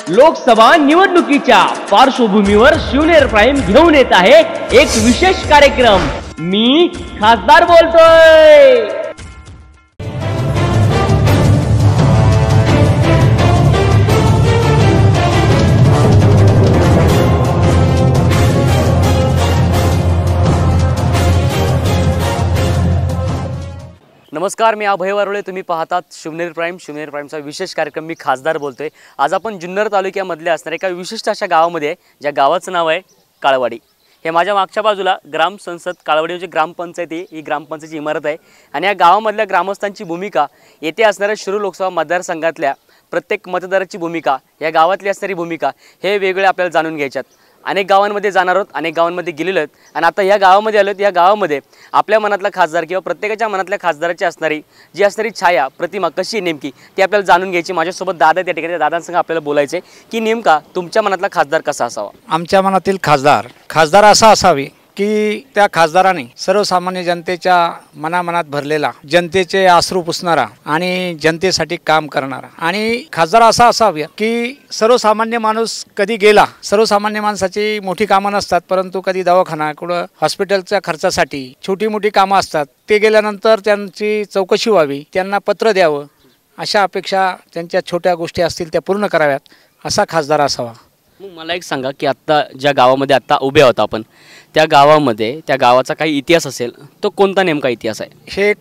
लोकसभा निवडणुकीच्या पार्श्वभूमीवर शिवनेर प्राईम घेऊन येत आहे एक विशेष कार्यक्रम। मी खासदार बोलतोय। नमस्कार, मी अभय वारुळे। तुम्ही पाहतात शिवनेर प्राईमचा विशेष कार्यक्रम। मी खासदार बोलतोय। आज आपण जुन्नर तालुक्यामधले असणाऱ्या एका विशिष्ट अशा गावामध्ये आहे, ज्या गावाचं नाव आहे काळवाडी। हे माझ्या मागच्या बाजूला ग्राम संसद काळवाडी म्हणजे ग्रामपंचायत ही ग्रामपंचायतीची इमारत आहे। आणि या गावामधल्या ग्रामस्थांची भूमिका, येथे असणाऱ्या शिरूर लोकसभा मतदारसंघातल्या प्रत्येक मतदाराची भूमिका, या गावातली असणारी भूमिका, हे वेगळे आपल्याला जाणून घ्यायच्यात। अनेक गावांमध्ये जाणार आहोत, अनेक गावांमध्ये गेलेलो आहेत आणि आता या गावामध्ये आलोत। या गावामध्ये आपल्या मनातला खासदार किंवा प्रत्येकाच्या मनातल्या खासदाराची असणारी छाया प्रतिमा कशी नेमकी ती आपल्याला जाणून घ्यायची। माझ्यासोबत दादा त्या ठिकाणी, दादांसंग आपल्याला बोलायचे की नेमका तुमच्या मनातला खासदार कसा असावा। आमच्या मनातील खासदार असा असावे की त्या खासदाराने सर्वसामान्य जनतेच्या मनामनात भरलेला, जनतेचे अश्रू पुसणारा आणि जनतेसाठी काम करणारा, आणि खासदार असा असावा की सर्वसामान्य माणूस कधी गेला, सर्वसामान्य माणसाची मोठी कामं नसतात, परंतु कधी दवाखाना कुठं हॉस्पिटलच्या खर्चासाठी छोटी मोठी कामं असतात, ते गेल्यानंतर त्यांची चौकशी व्हावी, त्यांना पत्र द्यावं, अशा अपेक्षा त्यांच्या छोट्या गोष्टी असतील त्या पूर्ण कराव्यात, असा खासदार असावा। मग मला एक सांगा की आत्ता ज्या गावामध्ये आत्ता उभे आहोत आपण, त्या गावामध्ये त्या गावाचा काही इतिहास असेल, तो कोणता नेमका इतिहास आहे? हे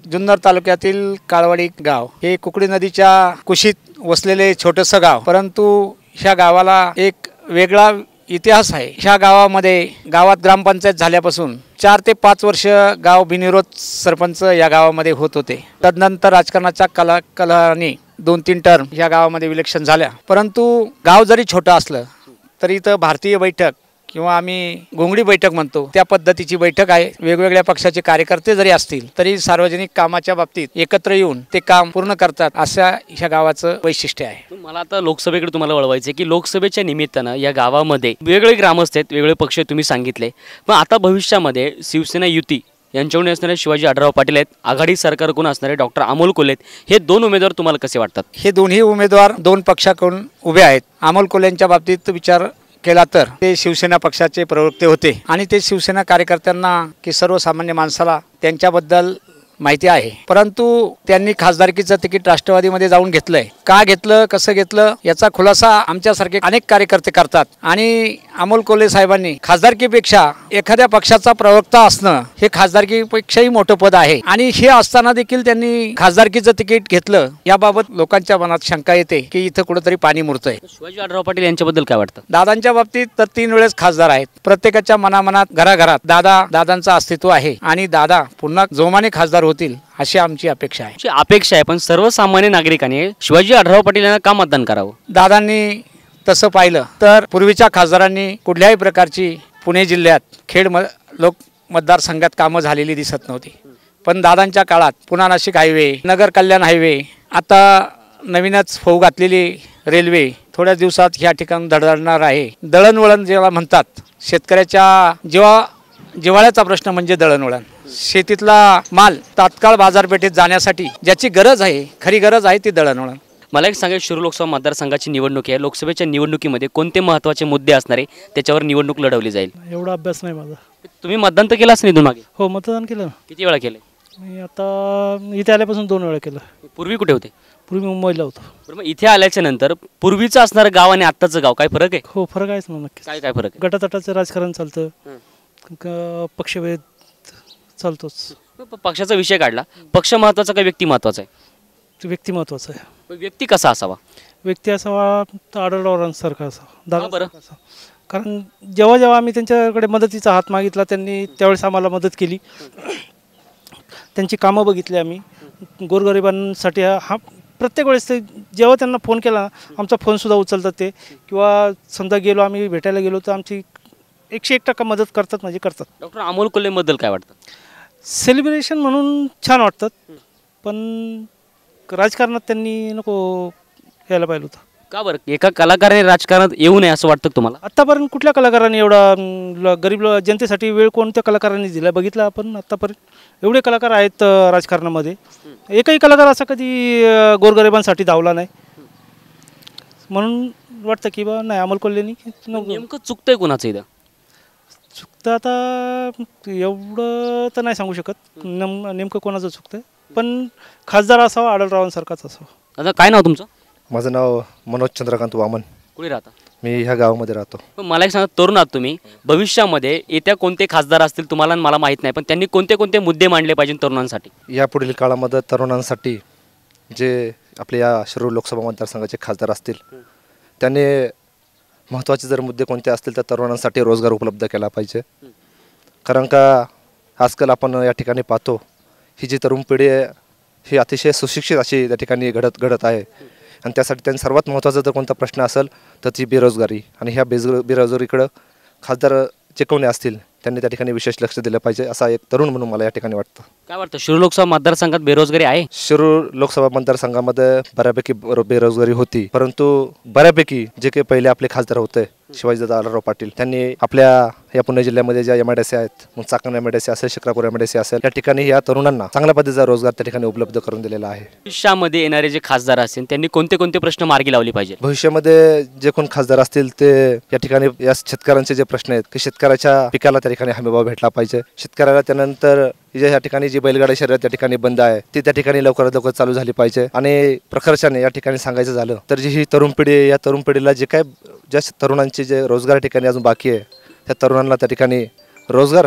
जुन्नर तालुक्यातील काळवाडी गाव हे कुकडी नदीच्या कुशीत वसलेले छोटंसं गाव, परंतु ह्या गावाला एक वेगळा इतिहास आहे। ह्या गावात ग्रामपंचायत झाल्यापासून 4 ते 5 वर्ष गाव बिनविरोध सरपंच या गावामध्ये होत होते। तदनंतर राजकारणाच्या कलाने 2-3 टर्म या गावामध्ये इलेक्शन झाल्या, परंतु गाव जरी छोटं असलं तरी इथं भारतीय बैठक किंवा आम्ही घोंगडी बैठक म्हणतो त्या पद्धतीची बैठक आहे। वेगवेगळ्या पक्षाचे कार्यकर्ते जरी असतील तरी सार्वजनिक कामाच्या बाबतीत एकत्र येऊन ते काम पूर्ण करतात, असं ह्या गावाचं वैशिष्ट्य आहे। मला आता लोकसभेकडे तुम्हाला वळवायचं आहे की लोकसभेच्या निमित्तानं या गावामध्ये वेगवेगळे ग्रामस्थ आहेत, वेगवेगळे पक्ष तुम्ही सांगितले, पण आता भविष्यामध्ये शिवसेना युती यांच्याकडून असणारे शिवाजी आढळराव पाटील आहेत, आघाडी सरकारकडून असणारे डॉक्टर अमोल कोल्हे आहेत, हे 2 उमेदवार तुम्हाला कसे वाटतात? हे दोन्ही उमेदवार 2 पक्षाकडून उभे आहेत। अमोल कोल्हेंच्या बाबतीत विचार केला तर ते शिवसेना पक्षाचे प्रवक्ते होते आणि ते शिवसेना कार्यकर्त्यांना की सर्वसामान्य माणसाला त्यांच्याबद्दल माहिती आहे, परंतु त्यांनी खासदारकीचं तिकीट राष्ट्रवादीमध्ये जाऊन घेतलंय। का घेतलं, कसं घेतलं, याचा खुलासा आमच्यासारखे अनेक कार्यकर्ते करतात। आणि अमोल कोल्हे साहेबांनी खासदारकीपेक्षा एखाद्या पक्षाचा प्रवक्ता असणं हे खासदारकीपेक्षाही मोठं पद आहे, आणि हे असताना देखील त्यांनी खासदारकीचं तिकीट घेतलं, याबाबत लोकांच्या मनात शंका येते की इथं कुठेतरी पाणी मुरतंय। शिवाजी आढळराव पाटील यांच्याबद्दल काय वाटतं? दादांच्या बाबतीत तर 3 वेळेस खासदार आहेत, प्रत्येकाच्या मनामनात घराघरात दादांचं अस्तित्व आहे आणि दादा पुन्हा जोमाने खासदार होतील अशी आमची अपेक्षा आहे। पण सर्वसामान्य नागरिकांनी शिवाजी आढळराव पाटील यांना का मतदान करावं? दादांनी तसं पाहिलं तर पूर्वीच्या खासदारांनी कुठल्याही प्रकारची पुणे जिल्ह्यात खेड लोक मतदारसंघात कामं झालेली दिसत नव्हती, पण दादांच्या काळात पुणा नाशिक हायवे, नगर कल्याण हायवे, आता नवीनच फोग घातलेली रेल्वे थोड्याच दिवसात ह्या ठिकाणी धडधडणार आहे। दळणवळण जेव्हा म्हणतात, शेतकऱ्याच्या जिव्हाळ्याचा प्रश्न म्हणजे दळणवळण, शेतीतला माल तात्काळ बाजारपेठेत जाण्यासाठी ज्याची गरज आहे, खरी गरज आहे ती दळणवळण। मला एक सांगा, शिरूर लोकसभा मतदारसंघाची निवडणूक आहे, लोकसभेच्या निवडणुकीमध्ये कोणते महत्त्वाचे मुद्दे असणारे त्याच्यावर निवडणूक लढवली जाईल? एवढा अभ्यास नाही माझा। तुम्ही मतदान तर केलं असेल इथून मागे? हो, मतदान केलं। किती वेळा केलं? मी आता इथे आल्यापासून 2 वेळा केलं। पूर्वी कुठे होते? पूर्वी मुंबईला होतो। बरं, मग इथे आल्याच्या नंतर पूर्वीचं असणारं गाव आणि आत्ताचं गाव काय फरक आहे? हो, फरक आहेच ना, नक्की। काय फरक आहे? गटातटाचं राजकारण चालतं, पक्षभेद चालतोच। पक्षाचा विषय काढला, पक्ष महत्त्वाचा का व्यक्ती महत्त्वाचा आहे? व्यक्ती महत्त्वाचं आहे। व्यक्ती कसा असावा? व्यक्ती असावा आढळरावांसारखा असावा, बरं, कारण जेव्हा आम्ही त्यांच्याकडे मदतीचा हात मागितला त्यांनी त्यावेळेस आम्हाला मदत केली, त्यांची कामं बघितली आम्ही। गोरगरिबांसाठी हा प्रत्येक वेळेस ते जेव्हा त्यांना फोन केला, आमचा फोनसुद्धा उचलतात ते, किंवा समजा आम्ही भेटायला गेलो तर आमची 101% मदत करतात, म्हणजे करतात। डॉक्टर अमोल कोल्हेबद्दल काय वाटतं? सेलिब्रेशन म्हणून छान वाटतात, पण राजकारणात त्यांनी नको यायला पाहिजे होतं। का बरं? एका कलाकाराने राजकारणात येऊ नये असं वाटतं तुम्हाला? आतापर्यंत कुठल्या कलाकारांनी एवढा गरीब जनतेसाठी वेळ कोणत्या कलाकारांनी दिला बघितलं आपण? आतापर्यंत एवढे कलाकार आहेत राजकारणामध्ये, एकही कलाकार असा कधी गोरगरिबांसाठी धावला नाही। म्हणून वाटतं की बा नाही अमोल कोल्हेनी नेमकं चुकतंय कोणाचं इथं? चुकतं आता एवढं तर नाही सांगू शकत नेमकं कोणाचं चुकतं, पण खासदार असावा आढळरावांसारखाच असावा. आता काय नाव तुमचं? माझं नाव मनोज चंद्रकांत वामन. कुठे राहता? मी ह्या गावामध्ये राहतो. पण मला एक सांगा, तरुण आहात तुम्ही, भविष्यामध्ये येत्या कोणते खासदार असतील तुम्हाला आणि मला माहीत नाही, पण त्यांनी कोणते कोणते मुद्दे मांडले पाहिजे तरुणांसाठी? यापुढील काळामध्ये तरुणांसाठी जे आपले या शिरूर लोकसभा मतदारसंघाचे खासदार असतील त्यांनी महत्त्वाचे जर मुद्दे कोणते असतील तर तरुणांसाठी रोजगार उपलब्ध केला पाहिजे. कारण का आजकाल आपण या ठिकाणी पाहतो ही जी तरुण पिढी आहे ही अतिशय सुशिक्षित अशी त्या ठिकाणी घडत आहे आणि त्यासाठी त्यांनी सर्वात महत्त्वाचा जर कोणता प्रश्न असेल तर ती बेरोजगारी. आणि ह्या बेरोजगारीकडं खासदार जे कोणी असतील त्यांनी त्या ठिकाणी विशेष लक्ष दिलं पाहिजे असा एक तरुण म्हणून मला या ठिकाणी वाटतं. काय वाटतं, शिरूर लोकसभा मतदारसंघात बेरोजगारी आहे? शिरूर लोकसभा मतदारसंघामध्ये बऱ्यापैकी बेरोजगारी होती, परंतु बऱ्यापैकी जे काही पहिले आपले खासदार होते शिवाजीदादा आढळराव पाटील त्यांनी आपल्या या पुणे जिल्ह्यामध्ये ज्या MIDC आहेत, मग चाकण MIDC असेल, शिक्रापूर MIDC असेल, या ठिकाणी या तरुणांना चांगल्या पद्धतीचा रोजगार त्या ठिकाणी उपलब्ध करून दिलेला आहे. भविष्यामध्ये येणारे जे खासदार असतील त्यांनी कोणते कोणते प्रश्न मार्गी लावले पाहिजे? भविष्यामध्ये जे कोण खासदार असतील ते या ठिकाणी या शेतकऱ्यांचे जे प्रश्न आहेत की शेतकऱ्याच्या पिकाला त्या ठिकाणी हमीभाव भेटला पाहिजे. शेतकऱ्याला त्यानंतर जे या ठिकाणी जी बैलगाडी शर्यत त्या ठिकाणी बंद आहे ती त्या ठिकाणी लवकरात लवकर चालू झाली पाहिजे. आणि प्रखरपणे या ठिकाणी सांगायचं झालं तर जी ही तरुण पिढी आहे या तरुण पिढीला जे काय ज्या तरुणांचे जे रोजगार ठिकाणी अजून बाकी आहे त्या तरुणांना त्या ठिकाणी रोजगार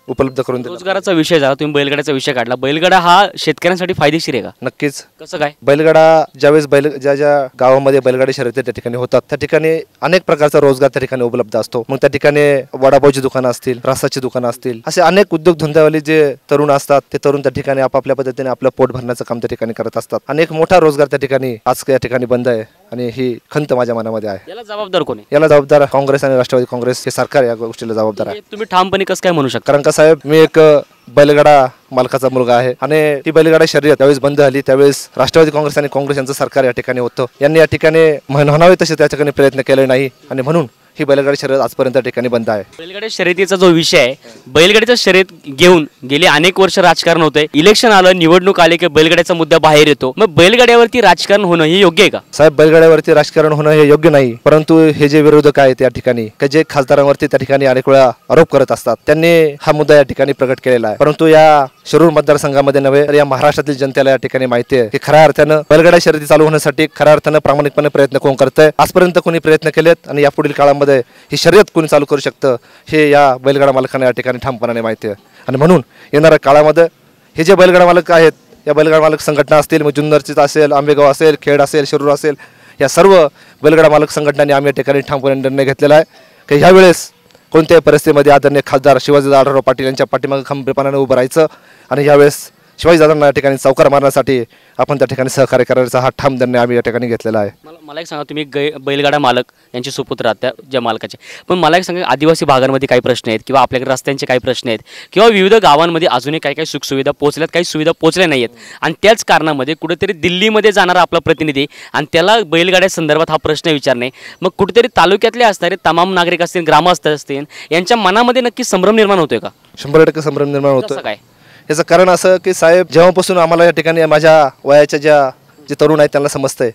उपलब्ध करून दिला. रोजगाराचा विषय झाला, तुम्ही बैलगाड्याचा विषय काढला. बैलगाडा हा शेतकऱ्यांसाठी फायदेशीर आहे का? नक्कीच. कसं काय? बैलगाडा ज्यावेळेस ज्या ज्या गावामध्ये बैलगाडी शर्यती त्या ठिकाणी होतात त्या ठिकाणी अनेक प्रकारचा रोजगार त्या ठिकाणी उपलब्ध असतो. मग त्या ठिकाणी वडापावची दुकानं असतील, रसाची दुकानं असतील, असे अनेक उद्योगधंद्यावाले जे तरुण असतात ते तरुण त्या ठिकाणी आपापल्या पद्धतीने आपलं पोट भरण्याचं काम त्या ठिकाणी करत असतात. अनेक मोठा रोजगार त्या ठिकाणी आज या ठिकाणी बंद आहे आणि ही खंत माझ्या मनामध्ये आहे. याला जबाबदार कोण आहे? याला जबाबदार काँग्रेस आणि राष्ट्रवादी काँग्रेस हे सरकार या गोष्टीला जबाबदार आहे. तुम्ही ठामपणे कसं काय म्हणू शकता? कारण का साहेब, मी एक बैलगाडा मालकाचा मुलगा आहे आणि ती बैलगाडा शर्यत त्यावेळेस बंद झाली त्यावेळेस राष्ट्रवादी काँग्रेस आणि काँग्रेस यांचं सरकार या ठिकाणी होतं. यांनी या ठिकाणी म्हणावे तसे त्या ठिकाणी प्रयत्न केले नाही आणि म्हणून ही बैलगाडी शर्यत आजपर्यंत त्या ठिकाणी बंद आहे. बैलगाडी शर्यतीचा जो विषय आहे, बैलगाडीचा शर्यत घेऊन गेले अनेक वर्ष राजकारण होतंय. इलेक्शन आलं, निवडणूक आले की बैलगाड्याचा मुद्दा बाहेर येतो. मग बैलगाड्यावरती राजकारण होणं हे योग्य आहे का? साहेब, बैलगाड्यावरती राजकारण होणं हे योग्य नाही, परंतु हे जे विरोधक आहेत त्या ठिकाणी जे खासदारांवरती त्या ठिकाणी अनेक वेळा आरोप करत असतात त्यांनी हा मुद्दा या ठिकाणी प्रकट केलेला आहे. परंतु या शिरूर मतदारसंघामध्ये नव्हे तर या महाराष्ट्रातील जनतेला या ठिकाणी माहिती आहे की खऱ्या अर्थानं बैलगाडा शर्यती चालू होण्यासाठी खऱ्या अर्थानं प्रामाणिकपणे प्रयत्न कोण करतंय. आजपर्यंत कोणी प्रयत्न केलेत आणि यापुढील काळामध्ये ही शर्यत कोणी चालू करू शकतं हे या बैलगाडा मालकांना या ठिकाणी ठामपणाने माहिती आहे. आणि म्हणून येणाऱ्या काळामध्ये हे जे बैलगाडा मालक आहेत या बैलगाडा मालक संघटना असतील, मग जुन्नरचीच असेल, आंबेगाव असेल, खेड असेल, शिरूर असेल, या सर्व बैलगाडा मालक संघटनांनी आम्ही या ठिकाणी ठामपणे निर्णय घेतलेला आहे की ह्यावेळेस कोणत्याही परिस्थितीमध्ये आदरणीय खासदार शिवाजीदादा आढळराव पाटील यांच्या पाठीमागे खंबीरपणाने उभं राहायचं आणि यावेळेस शिवाजीदादांना या ठिकाणी चौकार मारण्यासाठी आपण त्या ठिकाणी सहकार्य करायचा हा ठाम निर्णय आम्ही या ठिकाणी घेतलेला आहे. मला एक सांगा, तुम्ही बैलगाडा मालक यांचे सुपुत्र आहात त्या ज्या मालकाचे, पण मला एक सांगा, आदिवासी भागांमध्ये काही प्रश्न आहेत किंवा आपल्याकडे रस्त्यांचे काही प्रश्न आहेत किंवा विविध गावांमध्ये अजूनही काही काही सुखसुविधा पोहोचल्यात, काही सुविधा पोहोचल्या नाही आहेत आणि त्याच कारणामध्ये कुठेतरी दिल्लीमध्ये जाणारा आपला प्रतिनिधी आणि त्याला बैलगाड्या संदर्भात हा प्रश्न विचारणे, मग कुठेतरी तालुक्यातले असणारे तमाम नागरिक असतील, ग्रामस्थ असतील, यांच्या मनामध्ये नक्की संभ्रम निर्माण होतोय का? 100% संभ्रम निर्माण होतो. काय याचं कारण असं की साहेब, जेव्हापासून आम्हाला या ठिकाणी माझ्या वयाच्या जे तरुण आहेत त्यांना समजतंय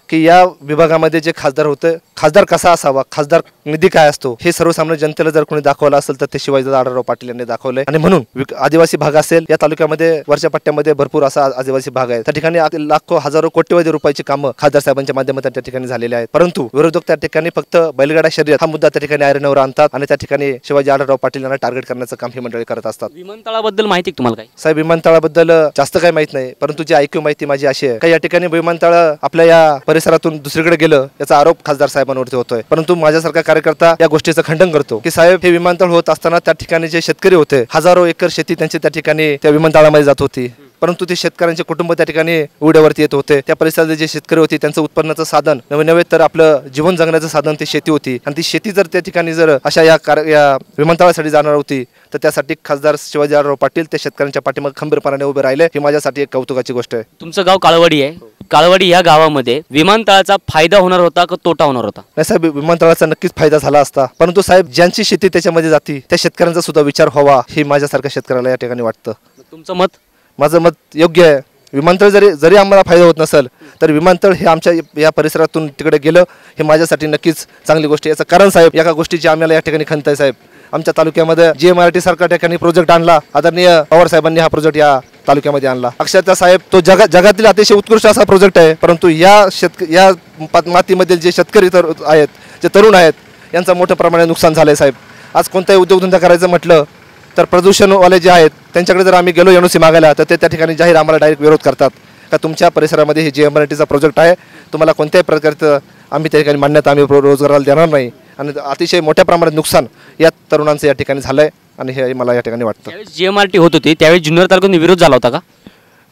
की या विभागामध्ये जे खासदार होते, खासदार कसा असावा, खासदार निधी काय असतो हे सर्वसामान्य जनतेला जर कोणी दाखवलं असेल तर ते शिवाजीदादा आढळराव पाटील यांनी दाखवलंय. आणि म्हणून आदिवासी भाग असेल, या तालुक्यामध्ये वरच्या पट्ट्यामध्ये भरपूर असा आदिवासी भाग आहे, त्या ठिकाणी लाखो हजारो कोट्यवधी रुपयाची कामं खासदार साहेबांच्या माध्यमातून त्या ठिकाणी झालेली आहेत. परंतु विरोधक त्या ठिकाणी फक्त बैलगाडा शर्यत हा मुद्दा त्या ठिकाणी ऐरणीवर आणतात आणि त्या ठिकाणी शिवाजी आढळराव पाटील यांना टार्गेट करण्याचं काम ही मंडळी करत असतात. विमानतळाबद्दल माहिती तुम्हाला काय? साहेब, विमानतळाबद्दल जास्त काही माहित नाही, परंतु जी ऐक्यू माहिती माझी अशी आहे की या ठिकाणी विमानतळ आपल्या या परिसरातून दुसरीकडे गेलं याचा आरोप खासदार साहेबांवरती होतोय. परंतु माझ्यासारखा कार्यकर्ता या गोष्टीचं खंडन करतो की साहेब, हे विमानतळ होत असताना त्या ठिकाणी जे शेतकरी होते, हजारो एकर शेती त्यांची त्या ठिकाणी त्या विमानतळामध्ये जात होती, परंतु ते शेतकऱ्यांचे कुटुंब त्या ठिकाणी उड्यावरती येत होते. त्या परिसरातील जे शेतकरी होते त्यांचं उत्पन्नाचं साधन नवे तर आपलं जीवन जगण्याचं साधन ती शेती होती आणि ती शेती जर त्या ठिकाणी जर अशा या विमानतळासाठी जाणार होती तर त्यासाठी खासदार शिवाजी आढळराव पाटील त्या शेतकऱ्यांच्या पाठीमागे खंबीरपणाने उभे राहिले. ही माझ्यासाठी एक कौतुकाची गोष्ट आहे. तुमचं गाव काळवाडी आहे. काळवाडी या गावामध्ये विमानतळाचा फायदा होणार होता का तोटा होणार होता? नाही साहेब, विमानतळाचा नक्कीच फायदा झाला असता, परंतु साहेब, ज्यांची शेती त्याच्यामध्ये जाती त्या शेतकऱ्यांचा सुद्धा विचार व्हावा हे माझ्यासारख्या शेतकऱ्याला या ठिकाणी वाटतं. तुमचं मत? माझं मत योग्य आहे विमानतळ जरी जरी आम्हाला फायदा होत नसेल तर विमानतळ हे आमच्या या परिसरातून तिकडे गेलं हे माझ्यासाठी नक्कीच चांगली गोष्ट आहे. याचं कारण साहेब एका गोष्टीची आम्हाला या ठिकाणी खंत आहे साहेब. आमच्या तालुक्यामध्ये GMRT सारख्या ठिकाणी प्रोजेक्ट आणला, आदरणीय पवार साहेबांनी हा प्रोजेक्ट या तालुक्यामध्ये आणला. अक्षरशः साहेब तो जगातील अतिशय उत्कृष्ट असा प्रोजेक्ट आहे. परंतु या मातीमधील जे शेतकरी आहेत, जे तरुण आहेत, यांचं मोठ्या प्रमाणात नुकसान झालं आहे साहेब. आज कोणताही उद्योगधंदा करायचं म्हटलं तर प्रदूषणवाले जे आहेत त्यांच्याकडे जर आम्ही गेलो NOC मागायला तर ते त्या ठिकाणी जाहीर आम्हाला डायरेक्ट विरोध करतात का तुमच्या परिसरामध्ये हे GMRTचा प्रोजेक्ट आहे, तुम्हाला कोणत्याही प्रकारचं आम्ही त्या ठिकाणी मान्यता आम्ही रोजगाराला देणार नाही. आणि अतिशय मोठ्या प्रमाणात नुकसान या तरुणांचं या ठिकाणी झालं आहे आणि हे मला या ठिकाणी वाटतं. त्यावेळेस GMRT होत होती त्यावेळेस जुन्नर तालुक्यात विरोध झाला होता का?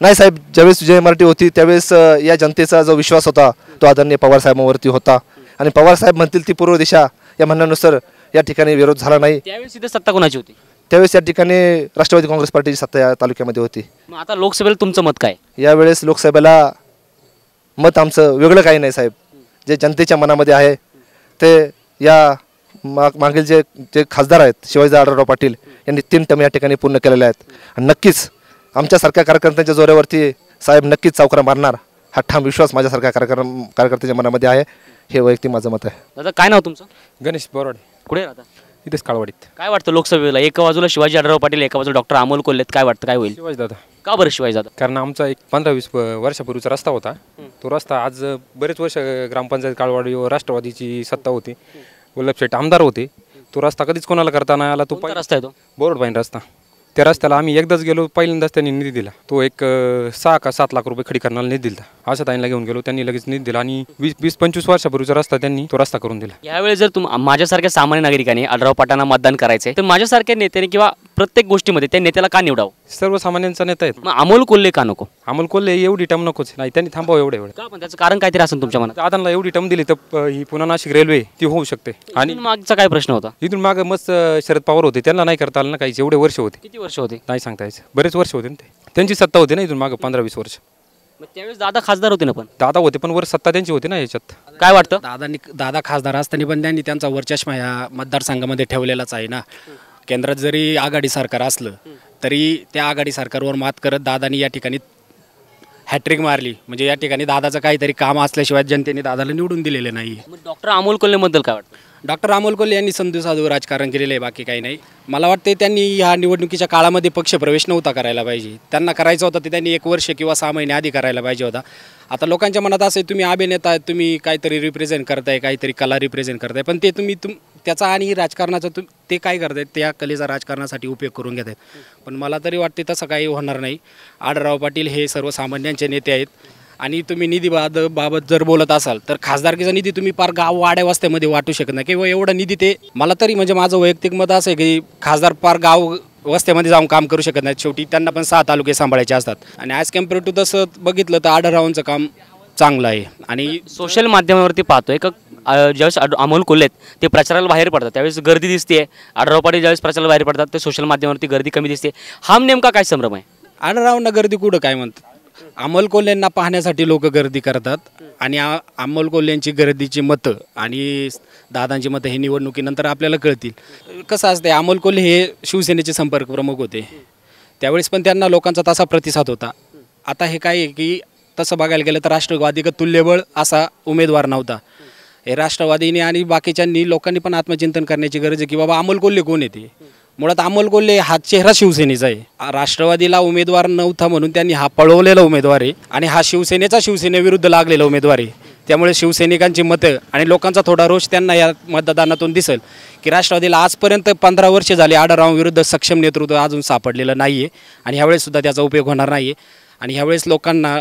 नाही साहेब, ज्यावेळेस GMRT होती त्यावेळेस या जनतेचा जो विश्वास होता तो आदरणीय पवार साहेबांवरती होता आणि पवार साहेब म्हणतील ती पूर्व दिशा या म्हणण्यानुसार या ठिकाणी विरोध झाला नाही. त्यावेळेस इथे सत्ता कोणाची होती? त्यावेळेस या ठिकाणी राष्ट्रवादी काँग्रेस पार्टीची सत्ता या तालुक्यामध्ये होती. मग आता लोकसभेला तुमचं मत काय? यावेळेस लोकसभेला मत आमचं वेगळं काही नाही साहेब. जे जनतेच्या मनामध्ये आहे ते या मागील जे खासदार आहेत शिवाजीदादा आढळराव पाटील यांनी 3 टर्म या ठिकाणी पूर्ण केलेले आहेत. आणि नक्कीच आमच्यासारख्या कार्यकर्त्यांच्या जोरावरती साहेब नक्कीच चौकारा मारणार हा ठाम विश्वास माझ्यासारख्या कार्यकर्त्याच्या मनामध्ये आहे. हे वैयक्तिक माझं मत आहे. दादा काय नाव तुमचं? गणेश बोराडे. कुठे राहता? इथेच काळवाडीत. काय वाटतं लोकसभेला एका बाजूला शिवाजी आढळराव पाटील एका बाजूला डॉक्टर अमोल कोल्हे, काय वाटतं काय होईल? शिवाजी दादा. का बरं शिवाजी दादा? कारण आमचा एक 15-20 वर्षापूर्वीचा रस्ता होता. तो रस्ता आज बरेच वर्ष ग्रामपंचायत काळवाडी व राष्ट्रवादीची सत्ता होती, वल्लभ शेठ आमदार होते. तो रस्ता कधीच कोणाला करता नाही आला. तो कोणता रस्ता आहे तो? बोरडपाईन रस्ता. त्या रस्त्याला आम्ही एकदाच गेलो, पहिल्यांदाच त्यांनी निधी दिला. तो एक 6 का 7 लाख रुपये खडीकरणाला निधी दिला. अशा ताईंना घेऊन गेलो, त्यांनी लगेच निधी दिला आणि 20-25 वर्षापूर्वीचा रस्ता त्यांनी तो रस्ता करून दिला. यावेळेस जर माझ्यासारख्या सामान्य नागरिकांनी आढळराव पाटलांना मतदान करायचंय तर माझ्यासारख्या नेत्याने किंवा प्रत्येक गोष्टीमध्ये त्या नेत्याला का निवडावं? सर्वसामान्यांचा नेता आहेत. मग अमोल कोल्हे का नको? अमोल कोल्हे एवढी टर्म नकोच. नाही, त्यांनी थांबावं एवढे. का? पण त्याचं कारण काहीतरी असेल तुमच्या मनात. दादांना एवढी टर्म दिली तर ही पुन्हा नाशिक रेल्वे ती होऊ शकते. आणि मागचा काय प्रश्न होता? इथून मागे मस्त शरद पवार होते, त्यांना नाही करता आलं ना काहीच. एवढे वर्ष होते. किती वर्ष होते? नाही सांगता यायचं. बरेच वर्ष होते ना ते. त्यांची सत्ता होती ना इथून मागे 15-20 वर्ष. मग त्यावेळेस दादा खासदार होते ना. पण दादा होते पण वर सत्ता त्यांची होती ना याच्यात. काय वाटतं? दादा खासदार असताना पण त्यांनी त्यांचा वरचष्मा ह्या मतदारसंघामध्ये ठेवलेलाच आहे ना. केंद्रात जरी आघाडी सरकार असलं तरी त्या आघाडी सरकारवर मात करत दादानी या ठिकाणी हॅट्रिक मारली. म्हणजे या ठिकाणी दादाचं काहीतरी काम असल्याशिवाय जनतेने दादाला निवडून दिलेले नाही. डॉक्टर अमोल कोल्हेबद्दल काय वाटतं? डॉक्टर अमोल कोल्हे यांनी संधू साधू राजकारण केलेलं आहे, बाकी काही नाही. मला वाटते त्यांनी ह्या निवडणुकीच्या काळामध्ये पक्षप्रवेश नव्हता करायला पाहिजे. त्यांना करायचं होतं ते त्यांनी 1 वर्ष किंवा 6 महिने आधी करायला पाहिजे होता. आता लोकांच्या मनात असं आहे तुम्ही अभिनेता आहेत, तुम्ही काहीतरी रिप्रेझेंट करताय, काहीतरी कला रिप्रेझेंट करताय, पण ते तुम्ही त्याचा आणि राजकारणाचा ते काय करतायत, त्या कलेचा राजकारणासाठी उपयोग करून घेत आहेत. पण मला तरी वाटते तसं काही होणार नाही. आढळराव पाटील हे सर्वसामान्यांचे नेते आहेत आणि तुम्ही निधी बाबत जर बोलत असाल तर खासदारकीचा निधी तुम्ही पार गाव वाड्या वस्त्यामध्ये वाटू शकत नाही किंवा एवढा निधी ते मला तरी म्हणजे माझं वैयक्तिक मत असं आहे की खासदार पार गाव वस्त्यामध्ये जाऊन काम करू शकत नाहीत. शेवटी त्यांना पण 6 तालुके सांभाळायचे असतात आणि ॲज कम्पेअर टू तसं बघितलं तर आढळरावांचं काम चांगलं आहे. आणि सोशल माध्यमावरती पाहतोय का ज्यावेळेस अमोल कोल्हे ते प्रचाराला बाहेर पडतात त्यावेळेस गर्दी दिसते. आढळराव पाटील ज्यावेळेस प्रचाराला बाहेर पडतात ते सोशल माध्यमावरती गर्दी कमी दिसते. हा नेमका काय संभ्रम आहे? आढळरावांना गर्दी कुठं काय म्हणतात? अमोल कोल्हेंना पाहण्यासाठी लोक गर्दी करतात आणि अमोल कोल्हेंची गर्दीची मतं आणि दादांची मतं हे निवडणुकीनंतर आपल्याला कळतील. कसं असते, अमोल कोल्हे हे शिवसेनेचे संपर्क प्रमुख होते त्यावेळेस पण त्यांना लोकांचा तसा प्रतिसाद होता. आता हे काय आहे की तसं बघायला गेलं तर राष्ट्रवादी का तुल्यबळ असा उमेदवार नव्हता. हे राष्ट्रवादीने आणि बाकीच्यांनी लोकांनी पण आत्मचिंतन करण्याची गरज आहे की बाबा अमोल कोल्हे कोण येते. मुळात अमोल कोल्हे हा चेहरा शिवसेनेचा आहे. राष्ट्रवादीला उमेदवार नव्हता म्हणून त्यांनी हा पळवलेला उमेदवार आहे आणि हा शिवसेनेविरुद्ध लागलेला उमेदवार आहे. त्यामुळे शिवसैनिकांची मतं आणि लोकांचा थोडा रोष त्यांना या मतदानातून दिसेल की राष्ट्रवादीला आजपर्यंत 15 वर्षे झाली आढळरावांविरुद्ध सक्षम नेतृत्व अजून सापडलेलं नाही आहे आणि ह्यावेळेससुद्धा त्याचा उपयोग होणार नाही आहे. आणि ह्यावेळेस लोकांना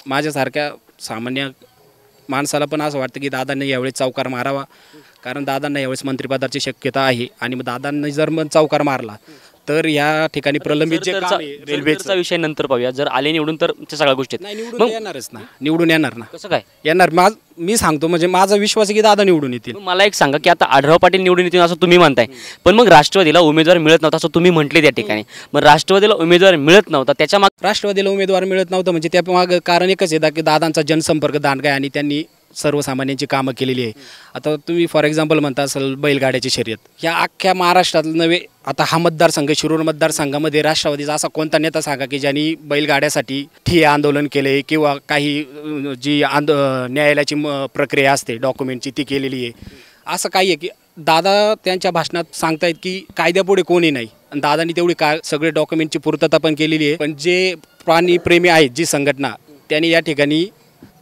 माझ्यासारख्या सामान्य माणसाला पण असं वाटतं की दादांनी यावेळेस चौकार मारावा, कारण दादांना यावेळेस मंत्रिपदाची शक्यता आहे. आणि मग दादांनी जर मग चौकार मारला तर या ठिकाणी प्रलंबित जे काम आहे रेल्वेचा विषय नंतर पाहूया. जर आले निवडून तर त्या सगळ्या गोष्टी निवडून येणारच ना, निवडून येणार ना. कसं काय येणार? मी सांगतो म्हणजे माझा विश्वास आहे की दादा निवडून येतील. मला एक सांगा की आता आढळराव पाटील निवडून येतील असं तुम्ही म्हणताय, पण मग राष्ट्रवादीला उमेदवार मिळत नव्हता असं तुम्ही म्हटले त्या ठिकाणी. मग राष्ट्रवादीला उमेदवार मिळत नव्हता त्याच्या मागे राष्ट्रवादीला उमेदवार मिळत नव्हतं म्हणजे त्या मागं कारण एकच आहे की दादांचा जनसंपर्क दांडगा आहे आणि त्यांनी सर्वसामान्यांची कामं केलेली आहे. आता तुम्ही फॉर एक्झाम्पल म्हणता असाल बैलगाड्याची शर्यत, या अख्ख्या महाराष्ट्रात नव्हे, आता हा मतदारसंघ शिरूर मतदारसंघामध्ये राष्ट्रवादीचा असा कोणता नेता सांगा की ज्यांनी बैलगाड्यासाठी ठिय्या आंदोलन केले किंवा काही जी न्यायालयाची प्रक्रिया असते डॉक्युमेंटची ती केलेली आहे. असं काही आहे की दादा त्यांच्या भाषणात सांगतायत की कायद्यापुढे कोणी नाही, आणि दादांनी तेवढी सगळे डॉक्युमेंटची पूर्तता पण केलेली आहे. पण जे प्राणीप्रेमी आहेत जी संघटना, त्यांनी या ठिकाणी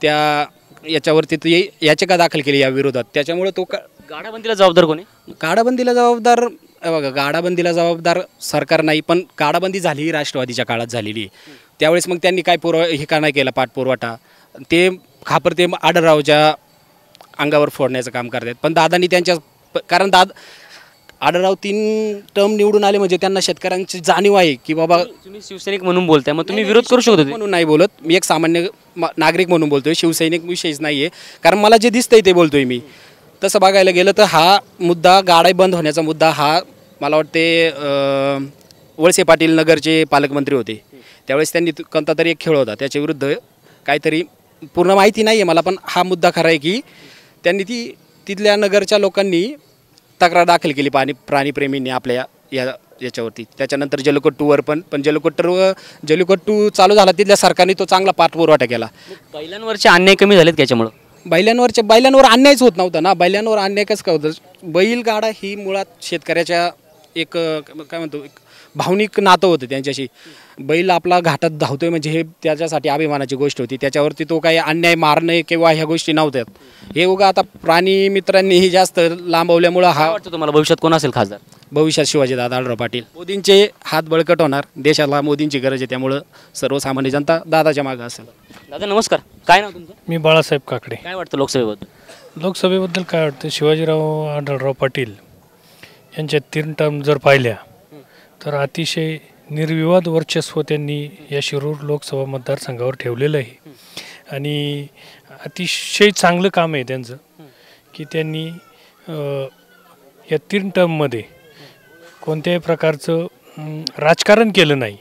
त्या याच्यावरती ती याचिका दाखल केली या विरोधात. त्याच्यामुळे तो गाडाबंदीला जबाबदार कोणी? गाडाबंदीला जबाबदार बघा, गाडाबंदीला जबाबदार सरकार नाही, पण गाडाबंदी झाली ही राष्ट्रवादीच्या काळात झालेली आहे. त्यावेळेस मग त्यांनी काय हे का नाही केला पाठपुरवठा, ते खापर ते आढळरावच्या अंगावर फोडण्याचं काम करतात. पण दादांनी त्यांच्या कारण आढळराव 3 टर्म निवडून आले म्हणजे त्यांना शेतकऱ्यांची जाणीव आहे की बाबा. तुम्ही शिवसैनिक म्हणून बोलताय, मग तुम्ही विरोध करू शकतो म्हणून नाही बोलत, मी एक सामान्य नागरिक म्हणून बोलतोय. शिवसैनिक विषयच नाही आहे, कारण मला जे दिसतंय ते बोलतोय मी. तसं बघायला गेलं तर हा मुद्दा गाड्या बंद होण्याचा मुद्दा हा मला वाटते वळसे पाटील नगरचे पालकमंत्री होते त्यावेळेस त्यांनी कोणता तरी एक खेळ होता त्याच्या विरुद्ध काहीतरी, पूर्ण माहिती नाही आहे मला, पण हा मुद्दा खरा आहे की त्यांनी तिथल्या नगरच्या लोकांनी तक्रार दाखल केली प्राणीप्रेमींनी आपल्या याच्यावरती. त्याच्यानंतर जल्लोकट्टूवर पण जल्लोकट्टू चालू झाला तिथल्या सरकारने तो चांगला पाठपुरवठा केला. बैलांवरचे अन्याय कमी झालेत त्याच्यामुळं? बैलांवर अन्यायच होत नव्हता ना. बैलांवर अन्याय कसं काय होतं? बैलगाडा ही मुळात शेतकऱ्याच्या एक काय म्हणतो एक भावनिक नातं होतं त्यांच्याशी. बैल आपला घाटात धावतोय म्हणजे हे त्याच्यासाठी अभिमानाची गोष्ट होती. त्याच्यावरती तो काही अन्याय मारणे किंवा ह्या गोष्टी नव्हत्यात. हे उगा आता प्राणी मित्रांनीही जास्त लांबवल्यामुळं हा वाटतं तुम्हाला भविष्यात कोण असेल खासदार? भविष्यात शिवाजीदादा आढळराव पाटील. मोदींचे हात बळकट होणार, देशाला मोदींची गरज आहे, त्यामुळं सर्वसामान्य जनता दादाच्या मागं असेल. दादा नमस्कार, काय नाव तुमचं? मी बाळासाहेब काकडे. काय वाटतं लोकसभेबद्दल? लोकसभेबद्दल काय वाटतं, शिवाजीराव आढळराव पाटील यांच्या 3 टर्म जर पाहिल्या तर अतिशय निर्विवाद वर्चस्व त्यांनी या शिरूर लोकसभा मतदारसंघावर ठेवलेलं आहे. आणि अतिशय चांगलं काम आहे त्यांचं की त्यांनी या 3 टर्ममध्ये कोणत्याही प्रकारचं राजकारण केलं नाही.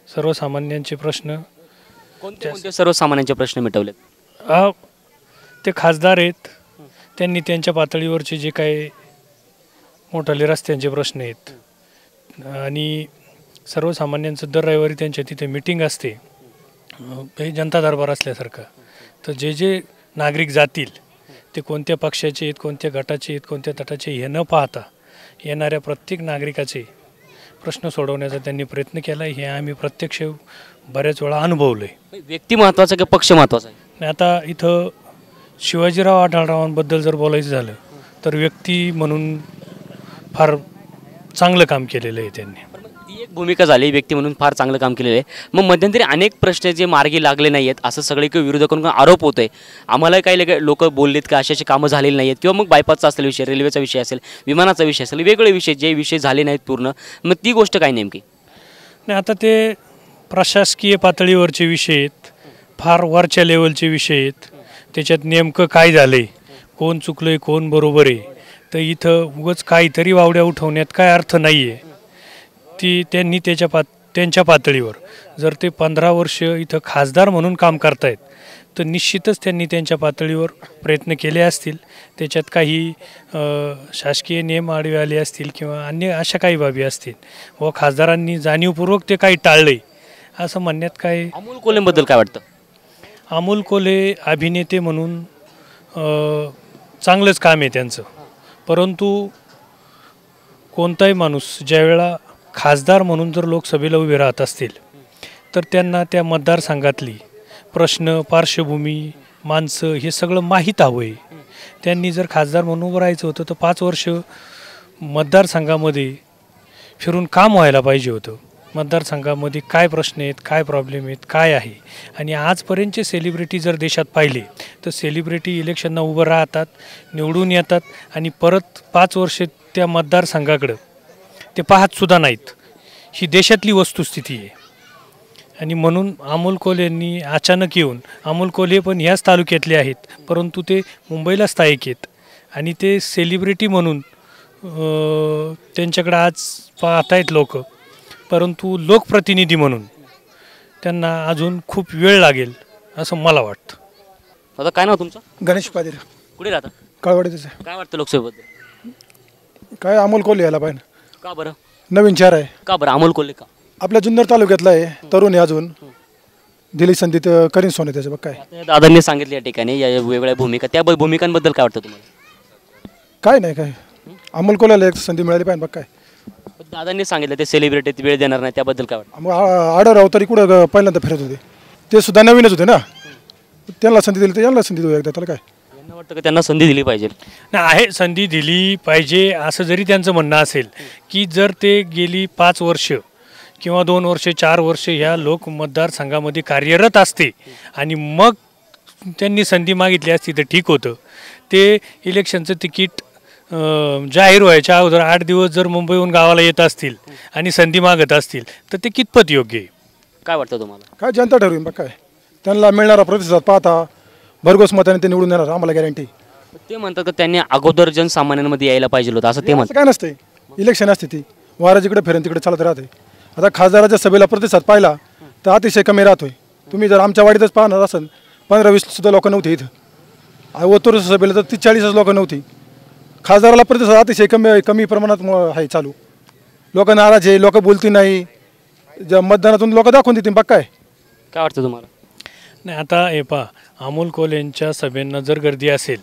सर्वसामान्यांचे प्रश्न, कोणते सर्वसामान्यांचे प्रश्न मिटवलेत? ते खासदार आहेत, त्यांनी त्यांच्या पातळीवरचे जे काही मोठाले रस्त्यांचे प्रश्न आहेत, आणि सर्वसामान्यांचं दर रविवारी त्यांच्या तिथे मीटिंग असते, हे जनता दरबार असल्यासारखं. तर जे नागरिक जातील ते कोणत्या पक्षाचे आहेत, कोणत्या गटाचे आहेत, कोणत्या तटाचे, हे न पाहता येणाऱ्या प्रत्येक नागरिकाचे प्रश्न सोडवण्याचा त्यांनी प्रयत्न केला. हे आम्ही प्रत्यक्ष बऱ्याच वेळा अनुभवलं आहे. व्यक्ती महत्त्वाचा की पक्ष महत्त्वाचा आहे? आता इथं शिवाजीराव आढळरावांबद्दल जर बोलायचं झालं तर व्यक्ती म्हणून फार चांगलं काम केलेलं आहे त्यांनी. ती एक भूमिका झाली, व्यक्ती म्हणून फार चांगलं काम केलेलं आहे. मग मध्यंतरी अनेक प्रश्न जे मार्गी लागले नाही आहेत असं सगळीकडे विरोधकांकडून आरोप होत आहे. आम्हाला काही लोक बोललेत का अशाचे कामं झालेली नाही आहेत, किंवा मग बायपासचा असेल विषय, रेल्वेचा विषय असेल, विमानाचा विषय असेल, वेगळे विषय जे विषय झाले नाहीत पूर्ण, मग ती गोष्ट काय नेमकी? नाही, आता ते प्रशासकीय पातळीवरचे विषय आहेत, फार वरच्या लेवलचे विषय आहेत. त्याच्यात नेमकं काय झालं आहे, कोण चुकलं आहे, कोण बरोबर आहे, तर इथं उगाच काहीतरी वावड्या उठवण्यात काय अर्थ नाही आहे. त्यांनी त्यांच्या पातळीवर जर ते 15 वर्ष इथं खासदार म्हणून काम करतायत तर निश्चितच त्यांनी त्यांच्या पातळीवर प्रयत्न केले असतील. त्याच्यात काही शासकीय नियम आडवे आले असतील किंवा अन्य अशा काही बाबी असतील व खासदारांनी जाणीवपूर्वक ते काही टाळले असं म्हणण्यात काय. अमोल कोल्हेबद्दल काय वाटतं? अमोल कोल्हे अभिनेते म्हणून चांगलंच काम आहे त्यांचं, परंतु कोणताही माणूस ज्यावेळा खासदार म्हणून जर लोकसभेला उभे राहत असतील तर त्यांना त्या मतदारसंघातली प्रश्न, पार्श्वभूमी, माणसं हे सगळं माहीत हवं आहे. त्यांनी जर खासदार म्हणून उभं राहायचं होतं तर 5 वर्ष मतदारसंघामध्ये फिरून काम व्हायला पाहिजे होतं. मतदारसंघामध्ये काय प्रश्न आहेत, काय प्रॉब्लेम आहेत, काय आहे. आणि आजपर्यंतचे सेलिब्रिटी जर देशात पाहिले तर सेलिब्रिटी इलेक्शनला उभं राहतात, निवडून येतात आणि परत 5 वर्ष त्या मतदारसंघाकडं ते पाहतसुद्धा नाहीत. ही देशातली वस्तुस्थिती आहे. आणि म्हणून अमोल कोल्हे यांनी अचानक येऊन, अमोल कोल्हे पण ह्याच तालुक्यातले आहेत परंतु ते मुंबईला स्थायिक आहेत आणि ते सेलिब्रिटी म्हणून त्यांच्याकडे आज पाहतायत लोक, परंतु लोकप्रतिनिधी म्हणून त्यांना अजून खूप वेळ लागेल असं मला वाटतं. आता काय नाव तुमचं? गणेश पाटील, कुठे राहता? कळवडीचं आहे. काय वाटतं लोकसभेबद्दल? काय अमोल कोल्हे यायला पाहिजे, का बरं? नवीन चेहरा आहे, का बरं अमोल कोल्हे का? आपल्या जुन्नर तालुक्यातला आहे, तरुण आहे, अजून दिली संधी तर करीन सोने त्याचं. बघ काय आता दादांनी सांगितलं या ठिकाणी या वेगवेगळ्या भूमिका, त्या भूमिकांबद्दल काय वाटतं तुम्हाला? काय नाही, काय अमोल कोल्ह्याला एक संधी मिळाली पाहिजे. बघ काय पण दादांनी सांगितलं ते सेलिब्रिटीत वेळ देणार नाही, त्याबद्दल काय वाटतं? मग आडराव तरी कुठं पहिल्यांदा फिरत होते, ते सुद्धा नवीनच होते ना. त्यांना संधी दिली तर यांना संधी देऊ एकदा, त्याला काय. यांना वाटतं की त्यांना संधी दिली पाहिजे. नाही आहे, संधी दिली पाहिजे असं जरी त्यांचं म्हणणं असेल की जर ते गेली 5 वर्ष किंवा 2 वर्ष 4 वर्ष ह्या लोक मतदारसंघामध्ये कार्यरत असते आणि मग त्यांनी संधी मागितली असती तर ठीक होतं. ते इलेक्शनचं तिकीट जाहीर व्हायच्या अगोदर 8 दिवस जर मुंबईहून गावाला येत असतील आणि संधी मागत असतील तर ते कितपत योग्य आहे? काय वाटतं तुम्हाला? काय जनता ठरवीन. बघ काय त्यांना मिळणारा प्रतिसाद पाहता भरघोस मताने ते निवडून येणार, आम्हाला गॅरंटी. ते म्हणतात की त्यांनी अगोदर जनसामान्यांमध्ये यायला पाहिजे होतं असं ते म्हणतात. काय नसते, इलेक्शन असते ती वारा जिकडे फिरेन तिकडे चालत राहते. आता खासदाराच्या सभेला प्रतिसाद पाहिला तर अतिशय कमी राहतोय. तुम्ही जर आमच्या वाडीतच पाहणार असाल 15-20 सुद्धा लोक नव्हती इथं. ओतूर सभेला तर 30-40 लोक नव्हती. खासदाराला प्रतिसाद अतिशय कमी प्रमाणात आहे चालू. लोक नाराज आहे, लोक बोलती नाही, ज्या मतदानातून लोक दाखवून देतील. बघ काय वाटतं तुम्हाला? नाही आता हे पहा, अमोल कोल्हेंच्या सभेंना जर गर्दी असेल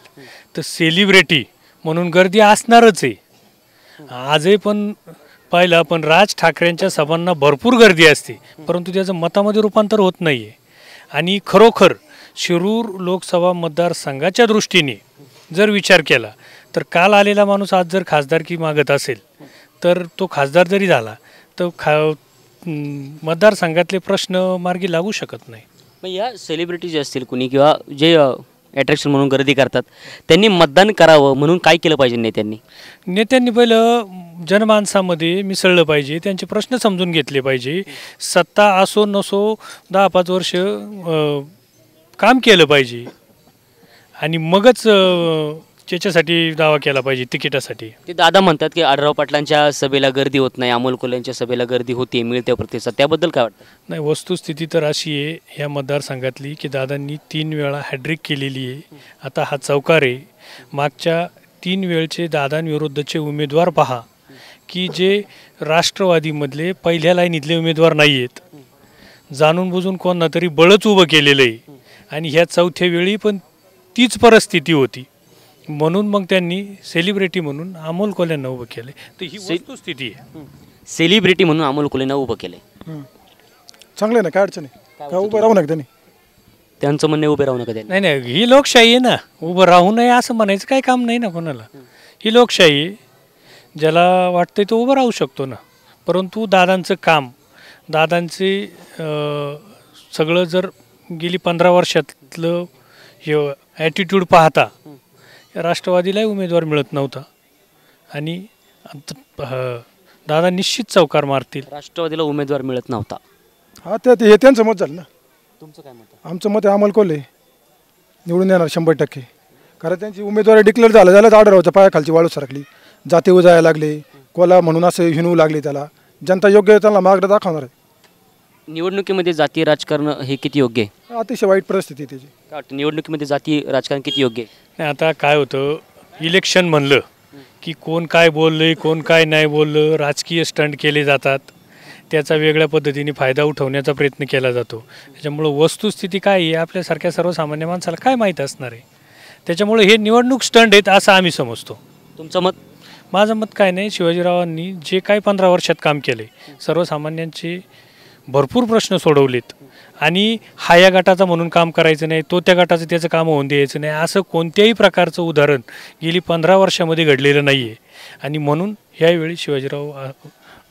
तर सेलिब्रिटी म्हणून गर्दी असणारच आहे. आजही पण पाहिलं पण राज ठाकरेंच्या सभांना भरपूर गर्दी असते, परंतु त्याचं मतामध्ये रूपांतर होत नाही आहे. आणि खरोखर शिरूर लोकसभा मतदारसंघाच्या दृष्टीने जर विचार केला तर काल आलेला माणूस आज जर खासदारकी मागत असेल तर तो खासदार जरी झाला तर मतदारसंघातले प्रश्न मार्गी लागू शकत नाही. मग या सेलिब्रिटी जे असतील कुणी किंवा जे अट्रॅक्शन म्हणून गर्दी करतात त्यांनी मतदान करावं म्हणून काय केलं पाहिजे नेत्यांनी? नेत्यांनी पहिलं जनमानसामध्ये मिसळलं पाहिजे, त्यांचे प्रश्न समजून घेतले पाहिजे. सत्ता असो नसो 10-5 वर्ष काम केलं पाहिजे आणि मगच त्याच्यासाठी दावा केला पाहिजे तिकिटासाठी. ते दादा म्हणतात की आढराव पाटलांच्या सभेला गर्दी होत नाही, अमोल कोल्हेंच्या सभेला गर्दी होती, मिळते प्रतिसाद, त्याबद्दल काय वाटतं? नाही, वस्तुस्थिती तर अशी आहे ह्या मतदारसंघातली की दादांनी 3 वेळा हॅड्रिक केलेली आहे. आता हा चौकार आहे. मागच्या 3 वेळचे दादांविरुद्धचे उमेदवार पहा की जे राष्ट्रवादीमधले पहिल्या लाईनीतले उमेदवार नाही आहेत, जाणून बुजून कोणा तरी बळच उभं केलेलं आहे. आणि ह्या चौथ्या वेळी पण तीच परिस्थिती होती, म्हणून मग त्यांनी सेलिब्रिटी म्हणून अमोल कोल्हेंना उभं केलं. तर ही वस्तुस्थिती आहे. सेलिब्रिटी म्हणून अमोल कोल्हेंना उभं केलंय, चांगलं आहे ना, काय अडचण आहे, काय उभं राहू नका त्यांनी. त्यांचं म्हणणे उभे राहू नका त्यांनी. नाही नाही, ही लोकशाही आहे ना, उभं राहू नये असं म्हणायचं काही काम नाही ना कोणाला. ही लोकशाही आहे, ज्याला वाटतंय तो उभं राहू शकतो ना. परंतु दादांचं काम, दादांचे सगळं जर गेली 15 वर्षातलं हे ॲटिट्यूड पाहता राष्ट्रवादीलाही उमेदवार मिळत नव्हता आणि दादा निश्चित चौकार मारतील. राष्ट्रवादीला उमेदवार मिळत नव्हता. हा ते त्यांचं मत झालं ना. तुमचं काय मत? आमचं मत आहे अमोल कोल्हे निवडून येणार 100%. कारण त्यांची उमेदवारी डिक्लेअर झालं आढळरावच्या पायाखालची वाळू सरकली, जाती उजायला लागले, कोला म्हणून असं हिणवू लागले. त्याला जनता योग्य त्यांना मार्ग दाखवणार आहे. निवडणुकीमध्ये जातीय राजकारण हे किती योग्य आहे? अतिशय वाईट परिस्थिती आहे त्याची. काय वाटतं निवडणुकीमध्ये जातीय राजकारण किती योग्य आहे? नाही, आता काय होतं, इलेक्शन म्हणलं की कोण काय बोललं कोण काय नाही बोललं, राजकीय स्टंट केले जातात, त्याचा वेगळ्या पद्धतीने फायदा उठवण्याचा प्रयत्न केला जातो. त्याच्यामुळं वस्तुस्थिती काय आहे आपल्यासारख्या सर्वसामान्य माणसाला काय माहीत असणार आहे. त्याच्यामुळे हे निवडणूक स्टंट आहेत असं आम्ही समजतो. तुमचं मत? माझं मत काय नाही, शिवाजीरावांनी जे काही 15 वर्षात काम केले, सर्वसामान्यांचे भरपूर प्रश्न सोडवलेत आणि हा या गटाचा म्हणून काम करायचं नाही, तो त्या गटाचं त्याचं काम होऊन द्यायचं नाही, असं कोणत्याही प्रकारचं उदाहरण गेली 15 वर्षामध्ये घडलेलं नाही आहे. आणि म्हणून ह्यावेळी शिवाजीराव.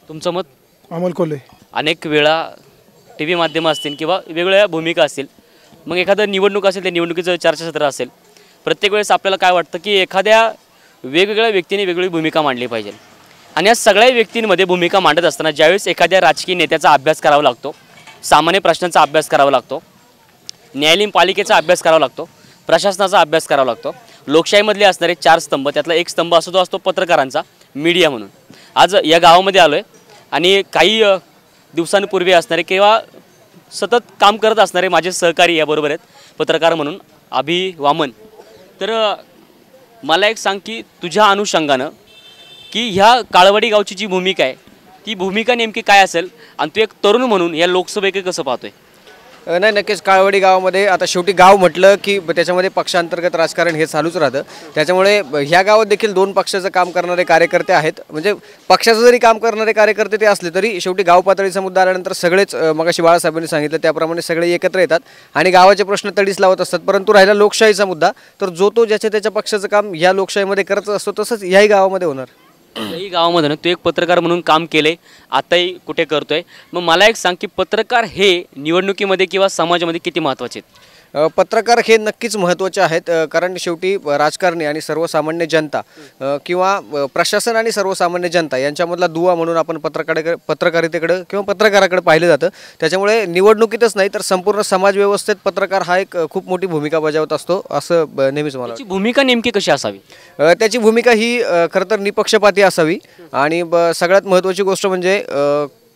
तुमचं मत? अमोल कोल्हे. अनेक वेळा टी व्ही माध्यमं असतील किंवा वेगवेगळ्या भूमिका असतील, मग एखादं निवडणूक असेल, त्या निवडणुकीचं चर्चासत्र असेल, प्रत्येक वेळेस आपल्याला काय वाटतं की एखाद्या वेगवेगळ्या व्यक्तीने वेगवेगळी भूमिका मांडली पाहिजे. आणि या सगळ्या व्यक्तींमध्ये भूमिका मांडत असताना ज्यावेळेस एखाद्या राजकीय नेत्याचा अभ्यास करावा लागतो, सामान्य प्रश्नांचा अभ्यास करावा लागतो, न्यायालयीन पालिकेचा अभ्यास करावा लागतो, प्रशासनाचा अभ्यास करावा लागतो, लोकशाहीमधले असणारे 4 स्तंभ, त्यातला एक स्तंभ असतो तो असतो पत्रकारांचा, मीडिया म्हणून. आज या गावामध्ये आलो आहे आणि काही दिवसांपूर्वी असणारे किंवा सतत काम करत असणारे माझे सहकारी याबरोबर आहेत पत्रकार म्हणून. अभि वामन. तर मला एक सांग की तुझ्या अनुषंगानं की ह्या काळवाडी गावची जी भूमिका आहे ती भूमिका नेमकी काय असेल आणि तू एक तरुण म्हणून या लोकसभेकडे कसं पाहतोय? नाही, नक्कीच काळवाडी गावामध्ये आता शेवटी गाव म्हटलं की त्याच्यामध्ये पक्षांतर्गत राजकारण हे चालूच राहतं. त्याच्यामुळे ह्या गावात देखील 2 पक्षाचं काम करणारे कार्यकर्ते आहेत. म्हणजे पक्षाचं जरी काम करणारे कार्यकर्ते ते असले तरी शेवटी गाव पातळीचा मुद्दा आल्यानंतर सगळेच मगाशी बाळासाहेबांनी सांगितलं त्याप्रमाणे सगळे एकत्र येतात आणि गावाचे प्रश्न तडीस लावत असतात. परंतु राहिला लोकशाहीचा मुद्दा, तर जो तो ज्याच्या त्याच्या पक्षाचं काम ह्या लोकशाहीमध्ये करत असतो तसंच ह्याही गावामध्ये होणार. याही गावामध्ये ना तू एक पत्रकार म्हणून काम केले, आताही कुठे करतोय. मग मला एक सांग की पत्रकार हे निवडणुकीमध्ये किंवा समाजामध्ये किती महत्त्वाचे आहेत? पत्रकार हे नक्कीच महत्त्वाचे आहेत. कारण शेवटी राजकारणी आणि सर्वसामान्य जनता किंवा प्रशासन आणि सर्वसामान्य जनता यांच्यामधला दुवा म्हणून आपण पत्रकारितेकडे किंवा पत्रकाराकडे पाहिलं जातं. त्याच्यामुळे निवडणुकीतच नाही तर संपूर्ण समाज व्यवस्थेत पत्रकार हा एक खूप मोठी भूमिका बजावत असतो असं नेहमीच मला वाटतं. भूमिका नेमकी कशी असावी? त्याची भूमिका ही खरं तर निपक्षपाती असावी आणि सगळ्यात महत्त्वाची गोष्ट म्हणजे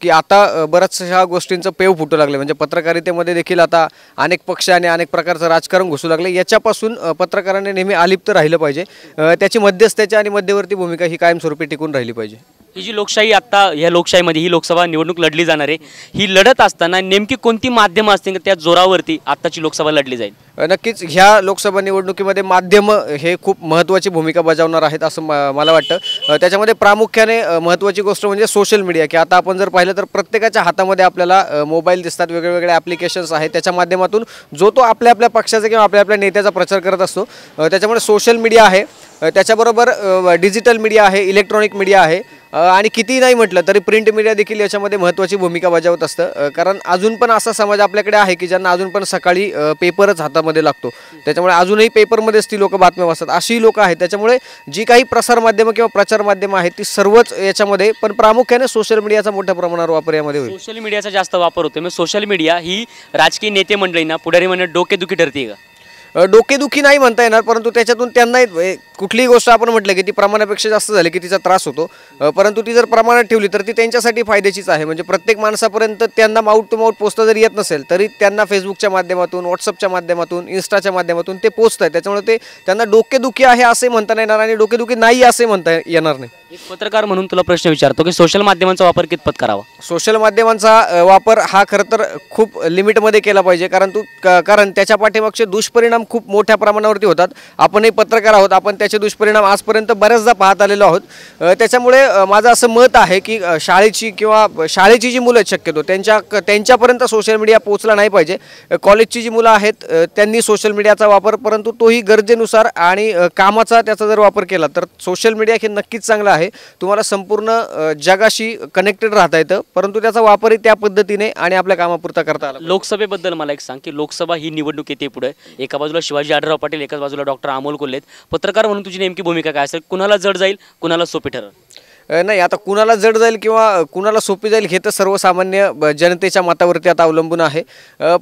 की आता बऱ्याचशा गोष्टींचं पेव फुटू लागले. म्हणजे पत्रकारितेमध्ये देखील आता अनेक पक्ष आणि अनेक प्रकारचं राजकारण घुसू लागले. याच्यापासून पत्रकारांनी नेहमी अलिप्त राहिलं पाहिजे. त्याची मध्यस्थ्याची आणि मध्यवर्ती भूमिका ही कायमस्वरूपी टिकून राहिली पाहिजे. ही जी लोकशाही आता ह्या लोकशाहीमध्ये ही लोकसभा निवडणूक लढली जाणार आहे, ही लढत असताना नेमकी कोणती माध्यमं असतील त्या जोरावरती आत्ताची लोकसभा लढली जाईल? नक्कीच ह्या लोकसभा निवडणुकीमध्ये माध्यम हे खूप महत्त्वाची भूमिका बजावणार आहेत असं मला वाटतं. त्याच्यामध्ये प्रामुख्याने महत्त्वाची गोष्ट म्हणजे सोशल मीडिया, की आता आपण जर पाहिलं तर प्रत्येकाच्या हातामध्ये आपल्याला मोबाईल दिसतात, वेगवेगळे ॲप्लिकेशन्स आहेत. त्याच्या माध्यमातून जो तो आपल्या आपल्या पक्षाचा किंवा आपल्या आपल्या नेत्याचा प्रचार करत असतो. त्याच्यामुळे सोशल मीडिया आहे, त्याच्याबरोबर डिजिटल मीडिया आहे, इलेक्ट्रॉनिक मीडिया आहे आणि कितीही नाही म्हटलं तरी प्रिंट मीडिया देखील याच्यामध्ये महत्त्वाची भूमिका बजावत असतं. कारण अजून पण असा समाज आपल्याकडे आहे की ज्यांना अजून पण सकाळी पेपरच हातामध्ये लागतो. त्याच्यामुळे अजूनही पेपरमध्येच ती लोक बातम्या वाचतात, अशीही लोक आहेत. त्याच्यामुळे जी काही प्रसारमाध्यमं किंवा प्रचार माध्यमं आहेत ती सर्वच याच्यामध्ये, पण प्रामुख्याने सोशल मीडियाचा मोठ्या प्रमाणावर वापर यामध्ये होईल. सोशल मीडियाचा जास्त वापर होतो. मग सोशल मीडिया ही राजकीय नेते मंडळींना, पुढारी मंडळी डोकेदुखी ठरते का? डोकेदुखी नाही म्हणता येणार, परंतु त्याच्यातून त्यांना कुठलीही गोष्ट आपण म्हटलं की ती प्रमाणापेक्षा जास्त झाली की तिचा त्रास होतो. परंतु ती जर प्रमाणात ठेवली तर ती त्यांच्यासाठी फायद्याचीच आहे. म्हणजे प्रत्येक माणसापर्यंत त्यांना माउट टू माउट पोचता जरी येत नसेल तरी त्यांना फेसबुकच्या माध्यमातून, व्हॉट्सअपच्या माध्यमातून, इन्स्टाच्या माध्यमातून ते पोचत आहे. त्याच्यामुळे ते त्यांना डोकेदुखी आहे असे म्हणता नाही येणार आणि डोकेदुखी नाही असे म्हणता येणार नाही. एक पत्रकार म्हणून तुला प्रश्न विचारतो की सोशल माध्यमांचा वापर कितपत करावा? सोशल माध्यमांचा वापर हा खरं तर खूप लिमिटमध्ये केला पाहिजे. कारण त्याच्या पाठीमागचे दुष्परिणाम खूप मोठ्या प्रमाणावरती होतात. आपणही पत्रकार आहोत, आपण त्याचे दुष्परिणाम आजपर्यंत बऱ्याचदा पाहत आलेलो आहोत. त्याच्यामुळे माझं असं मत आहे की शाळेची जी मुलं आहेत शक्यतो त्यांच्यापर्यंत सोशल मीडिया पोहोचला नाही पाहिजे. कॉलेजची जी मुलं आहेत त्यांनी सोशल मीडियाचा वापर, परंतु तोही गरजेनुसार आणि कामाचा त्याचा जर वापर केला तर सोशल मीडिया हे नक्कीच चांगलं आहे. तुम्हाला संपूर्ण जगाशी कनेक्टेड राहता येतं, परंतु त्याचा वापरही त्या पद्धतीने आणि आपल्या कामापुरता करता आला. लोकसभेबद्दल मला एक सांग की लोकसभा ही निवडणूक येते पुढे, एका बाजूला शिवाजी आढळराव पाटील, एकाच बाजूला डॉक्टर अमोल कोल्हे. पत्रकार म्हणून तुझी नेमकी भूमिका काय असेल? कुणाला जड जाईल, कुणाला सोपी ठरेल? नाही, आता कुणाला जड जाईल किंवा कुणाला सोपी जाईल हे तर सर्वसामान्य जनतेच्या मतावरती आता अवलंबून आहे.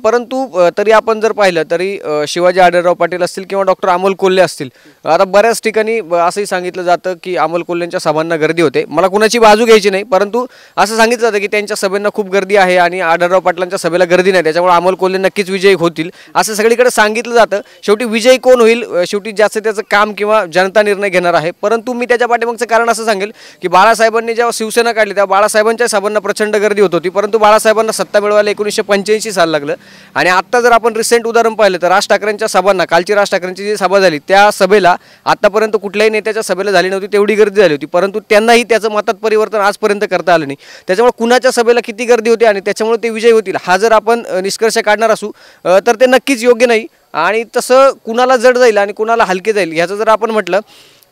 परंतु तरी आपण जर पाहिलं तरी शिवाजी आढळराव पाटील असतील किंवा डॉक्टर अमोल कोल्हे असतील, आता बऱ्याच ठिकाणी असंही सांगितलं जातं की अमोल कोल्हेंच्या सभांना गर्दी होते. मला कुणाची बाजू घ्यायची नाही, परंतु असं सांगितलं जातं की त्यांच्या सभेंना खूप गर्दी आहे आणि आढळराव पाटलांच्या सभेला गर्दी नाही, त्याच्यामुळे अमोल कोल्हे नक्कीच विजयी होतील असं सगळीकडे सांगितलं जातं. शेवटी विजयी कोण होईल शेवटी ज्याचं त्याचं काम किंवा जनता निर्णय घेणार आहे. परंतु मी त्याच्या पाठीमागचं कारण असं सांगेल की बाळासाहेबांनी जेव्हा शिवसेना काढली तेव्हा बाळासाहेबांच्या सभांना प्रचंड गर्दी होत होती, परंतु बाळासाहेबांना सत्ता मिळवायला 1985 साल लागलं. आणि आत्ता जर आपण रिसेंट उदाहरण पाहिलं तर राज ठाकरेंच्या सभांना, कालची राज ठाकरेंची जी सभा झाली त्या सभेला आतापर्यंत कुठल्याही नेत्याच्या सभेला झाली नव्हती तेवढी गर्दी झाली होती, परंतु त्यांनाही त्याचं मतात परिवर्तन आजपर्यंत करता आलं नाही. त्याच्यामुळे कुणाच्या सभेला किती गर्दी होती आणि त्याच्यामुळे ते विजयी होतील हा जर आपण निष्कर्ष काढणार असू तर ते नक्कीच योग्य नाही. आणि तसं कुणाला जड जाईल आणि कुणाला हलके जाईल ह्याचं जर आपण म्हटलं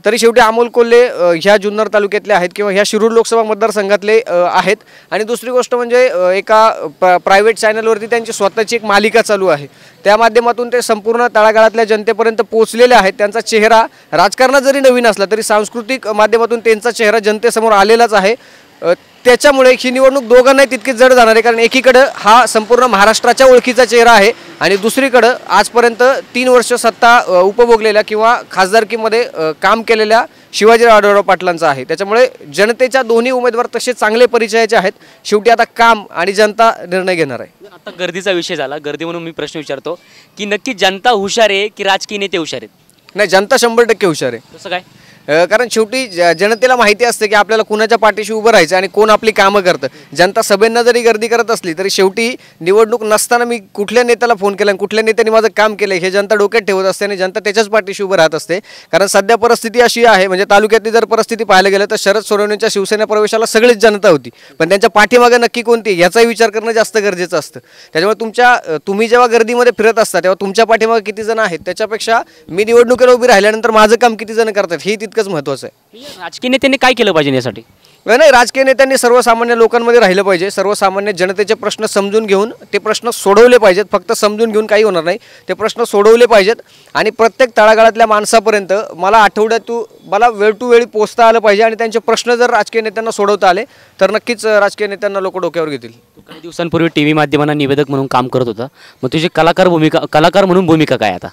तरी शेवटी अमोल कोल्हे ह्या जुन्नर तालुक्यातले आहेत किंवा ह्या शिरूर लोकसभा मतदारसंघातले आहेत. आणि दुसरी गोष्ट म्हणजे एका प्रायव्हेट चॅनलवरती त्यांची स्वतःची एक मालिका चालू आहे, त्या माध्यमातून ते संपूर्ण तळागाळातल्या जनतेपर्यंत पोहोचलेले आहेत. त्यांचा चेहरा राजकारणात जरी नवीन असला तरी सांस्कृतिक माध्यमातून त्यांचा चेहरा जनतेसमोर आलेलाच आहे. त्याच्यामुळे ही निवडणूक दोघांनाही तितकीच जड जाणार आहे, कारण एकीकडं हा संपूर्ण महाराष्ट्राच्या ओळखीचा चेहरा आहे आणि दुसरीकडं आजपर्यंत 3 वर्ष सत्ता उपभोगलेल्या किंवा खासदारकीमध्ये काम केलेल्या शिवाजीराव आढळराव पाटलांचा आहे. त्याच्यामुळे जनतेच्या दोन्ही उमेदवार तसे चांगले परिचयाचे आहेत. शेवटी आता काम आणि जनता निर्णय घेणार आहे. आता गर्दीचा विषय झाला, गर्दी म्हणून मी प्रश्न विचारतो की नक्की जनता हुशार आहे की राजकीय नेते हुशार आहेत? नाही, जनता 100% हुशार आहे. कसं काय? कारण शेवटी जनतेला माहिती असते की आपल्याला कुणाच्या पाठीशी उभं राहायचं आणि कोण आपली कामं करतं. जनता सभेंना जरी गर्दी करत असली तरी शेवटी निवडणूक नसताना मी कुठल्या नेत्याला फोन केला आणि कुठल्या नेत्याने माझं काम केलं हे जनता डोक्यात ठेवत असते आणि जनता त्याच्याच पाठीशी उभं राहत असते. कारण सध्या परिस्थिती अशी आहे, म्हणजे तालुक्यातली जर परिस्थिती पाहायला गेलं तर शरद सोनवणेंच्या शिवसेना प्रवेशाला सगळीच जनता होती, पण त्यांच्या पाठीमागे नक्की कोणती याचाही विचार करणं जास्त गरजेचं असतं. त्याच्यामुळे तुम्ही जेव्हा गर्दीमध्ये फिरत असता तेव्हा तुमच्या पाठीमागे किती जण आहेत त्याच्यापेक्षा मी निवडणुकीला उभी राहिल्यानंतर माझं काम किती जण करतात हे तितकंच महत्त्वाचं आहे. राजकीय नेत्यांनी काय केलं पाहिजे यासाठी? नाही, राजकीय नेत्यांनी सर्वसामान्य लोकांमध्ये राहिलं पाहिजे. सर्वसामान्य जनतेचे प्रश्न समजून घेऊन ते प्रश्न सोडवले पाहिजेत. फक्त समजून घेऊन काही होणार नाही, ते प्रश्न सोडवले पाहिजेत आणि प्रत्येक तळागाळातल्या माणसापर्यंत मला वेळ टू वेळी पोहोचता आलं पाहिजे आणि त्यांचे प्रश्न जर राजकीय नेत्यांना सोडवता आले तर नक्कीच राजकीय नेत्यांना लोक डोक्यावर घेतील. काही दिवसांपूर्वी टी व्ही माध्यमांना निवेदक म्हणून काम करत होता, मग तुझी कलाकार म्हणून भूमिका काय आता?